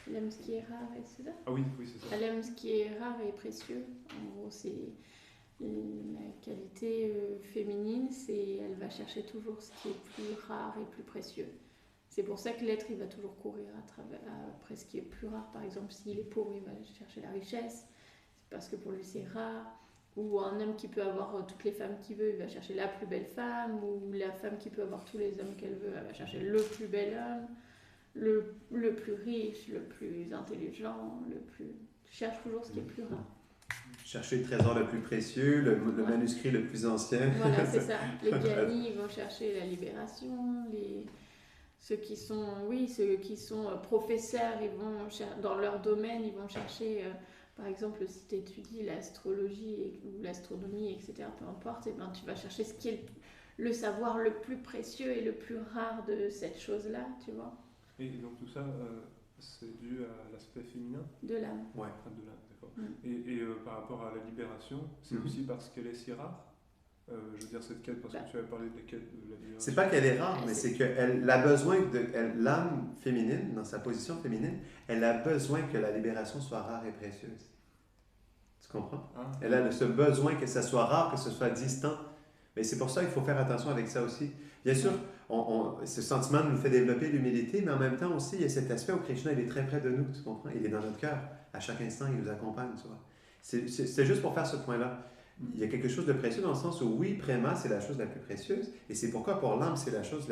L'homme ce qui est rare, etc. Ah oui, c'est ça. L'homme ce qui est rare et précieux. En gros, c'est la qualité féminine, elle va chercher toujours ce qui est plus rare et plus précieux. C'est pour ça que l'être, il va toujours courir après ce qui est plus rare. Par exemple, s'il est pauvre, il va chercher la richesse. C'est parce que pour lui, c'est rare. Ou un homme qui peut avoir toutes les femmes qu'il veut, il va chercher la plus belle femme. Ou la femme qui peut avoir tous les hommes qu'elle veut, elle va chercher le plus bel homme. Le plus riche, le plus intelligent, cherche toujours ce qui est plus rare. Chercher le trésor le plus précieux, le manuscrit le plus ancien. Voilà, c'est ça. Les gyanis, ils vont chercher la libération. Ceux qui sont professeurs, dans leur domaine, ils vont chercher, par exemple, si tu étudies l'astrologie ou l'astronomie, etc., peu importe, et ben, tu vas chercher ce qui est le savoir le plus précieux et le plus rare de cette chose-là, tu vois. Et donc tout ça, c'est dû à l'aspect féminin? De l'âme. Ouais, de l'âme, d'accord. Et par rapport à la libération, c'est aussi parce qu'elle est si rare? Je veux dire, cette quête, parce que tu avais parlé de la quête de la libération. C'est pas qu'elle est rare, mais c'est qu'elle a besoin l'âme féminine, dans sa position féminine, elle a besoin que la libération soit rare et précieuse. Tu comprends? Elle a ce besoin que ça soit rare, que ce soit distant. Mais c'est pour ça qu'il faut faire attention avec ça aussi. Bien sûr, ce sentiment nous fait développer l'humilité, mais en même temps aussi, il y a cet aspect où Krishna, il est très près de nous, tu comprends? Il est dans notre cœur. À chaque instant, il nous accompagne, tu vois. C'est juste pour faire ce point-là. Il y a quelque chose de précieux dans le sens où, oui, Préma, c'est la chose la plus précieuse, et c'est pourquoi pour l'âme, c'est la chose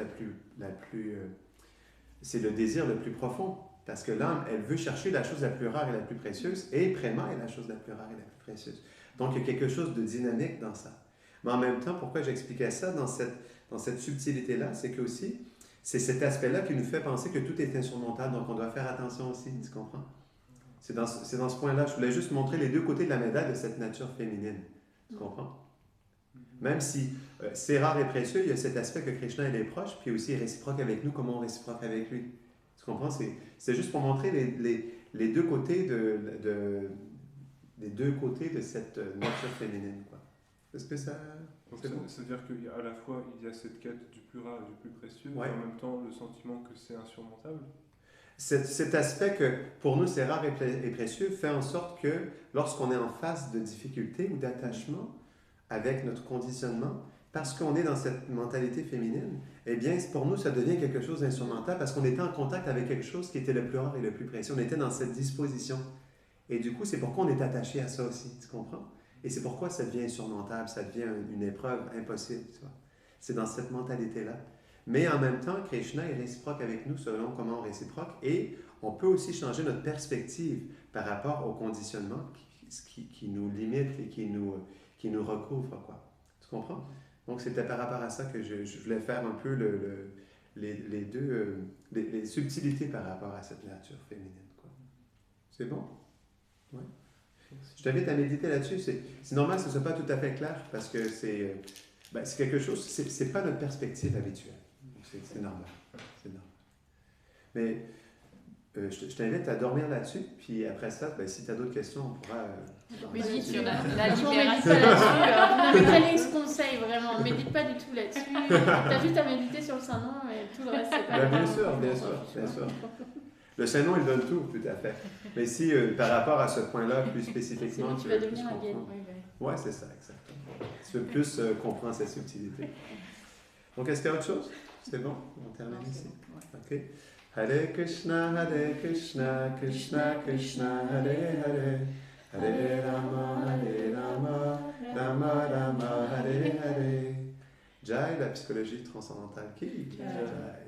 c'est le désir le plus profond. Parce que l'âme, elle veut chercher la chose la plus rare et la plus précieuse, et Préma est la chose la plus rare et la plus précieuse. Donc, il y a quelque chose de dynamique dans ça. Mais en même temps, pourquoi j'expliquais ça dans cette subtilité-là, c'est que aussi, c'est cet aspect-là qui nous fait penser que tout est insurmontable, donc on doit faire attention aussi, tu comprends? C'est dans ce point-là. Je voulais juste montrer les deux côtés de la médaille de cette nature féminine. Tu comprends? Même si c'est rare et précieux, il y a cet aspect que Krishna il est proche, puis aussi il est réciproque avec nous, comme on réciproque avec lui. Tu comprends? C'est juste pour montrer les deux côtés les deux côtés de cette nature féminine, quoi. Est-ce que ça... C'est-à-dire qu'à la fois, il y a cette quête du plus rare et du plus précieux, ouais. Et en même temps, le sentiment que c'est insurmontable. Cet aspect que, pour nous, c'est rare et précieux, fait en sorte que, lorsqu'on est en face de difficultés ou d'attachement avec notre conditionnement, parce qu'on est dans cette mentalité féminine, eh bien, pour nous, ça devient quelque chose d'insurmontable parce qu'on était en contact avec quelque chose qui était le plus rare et le plus précieux. On était dans cette disposition. Et du coup, c'est pourquoi on est attaché à ça aussi, tu comprends? Et c'est pourquoi ça devient insurmontable, ça devient une épreuve impossible, tu vois. C'est dans cette mentalité-là. Mais en même temps, Krishna est réciproque avec nous selon comment on réciproque et on peut aussi changer notre perspective par rapport au conditionnement qui nous limite et qui nous recouvre, quoi. Tu comprends? Donc, c'était par rapport à ça que je voulais faire un peu les subtilités par rapport à cette nature féminine, quoi. C'est bon? Oui. Je t'invite à méditer là-dessus. C'est normal que ce ne soit pas tout à fait clair parce que c'est quelque chose, c'est pas notre perspective habituelle. C'est normal. C'est normal. Mais je t'invite à dormir là-dessus, puis après ça, si tu as d'autres questions, on pourra... Médite sur la libération. Médite pas là-dessus. Non, mais quel est ce conseil, vraiment? Médite pas du tout là-dessus. T'as juste à méditer sur le Saint-Nom et tout le reste, c'est pas bien sûr, bien sûr. Le Saint-Nom, il donne tout à fait. Mais si, par rapport à ce point-là, plus spécifiquement... Sinon, tu vas devenir un guide. Oui, c'est ça, exactement. Tu veux plus comprendre cette subtilité. Donc, est-ce qu'il y a autre chose? C'est bon? On termine ici. OK. Hare Krishna, Krishna Krishna, Hare Hare, Hare Rama, Rama Rama, Hare Hare. Jai, la psychologie transcendantale qui? Jai.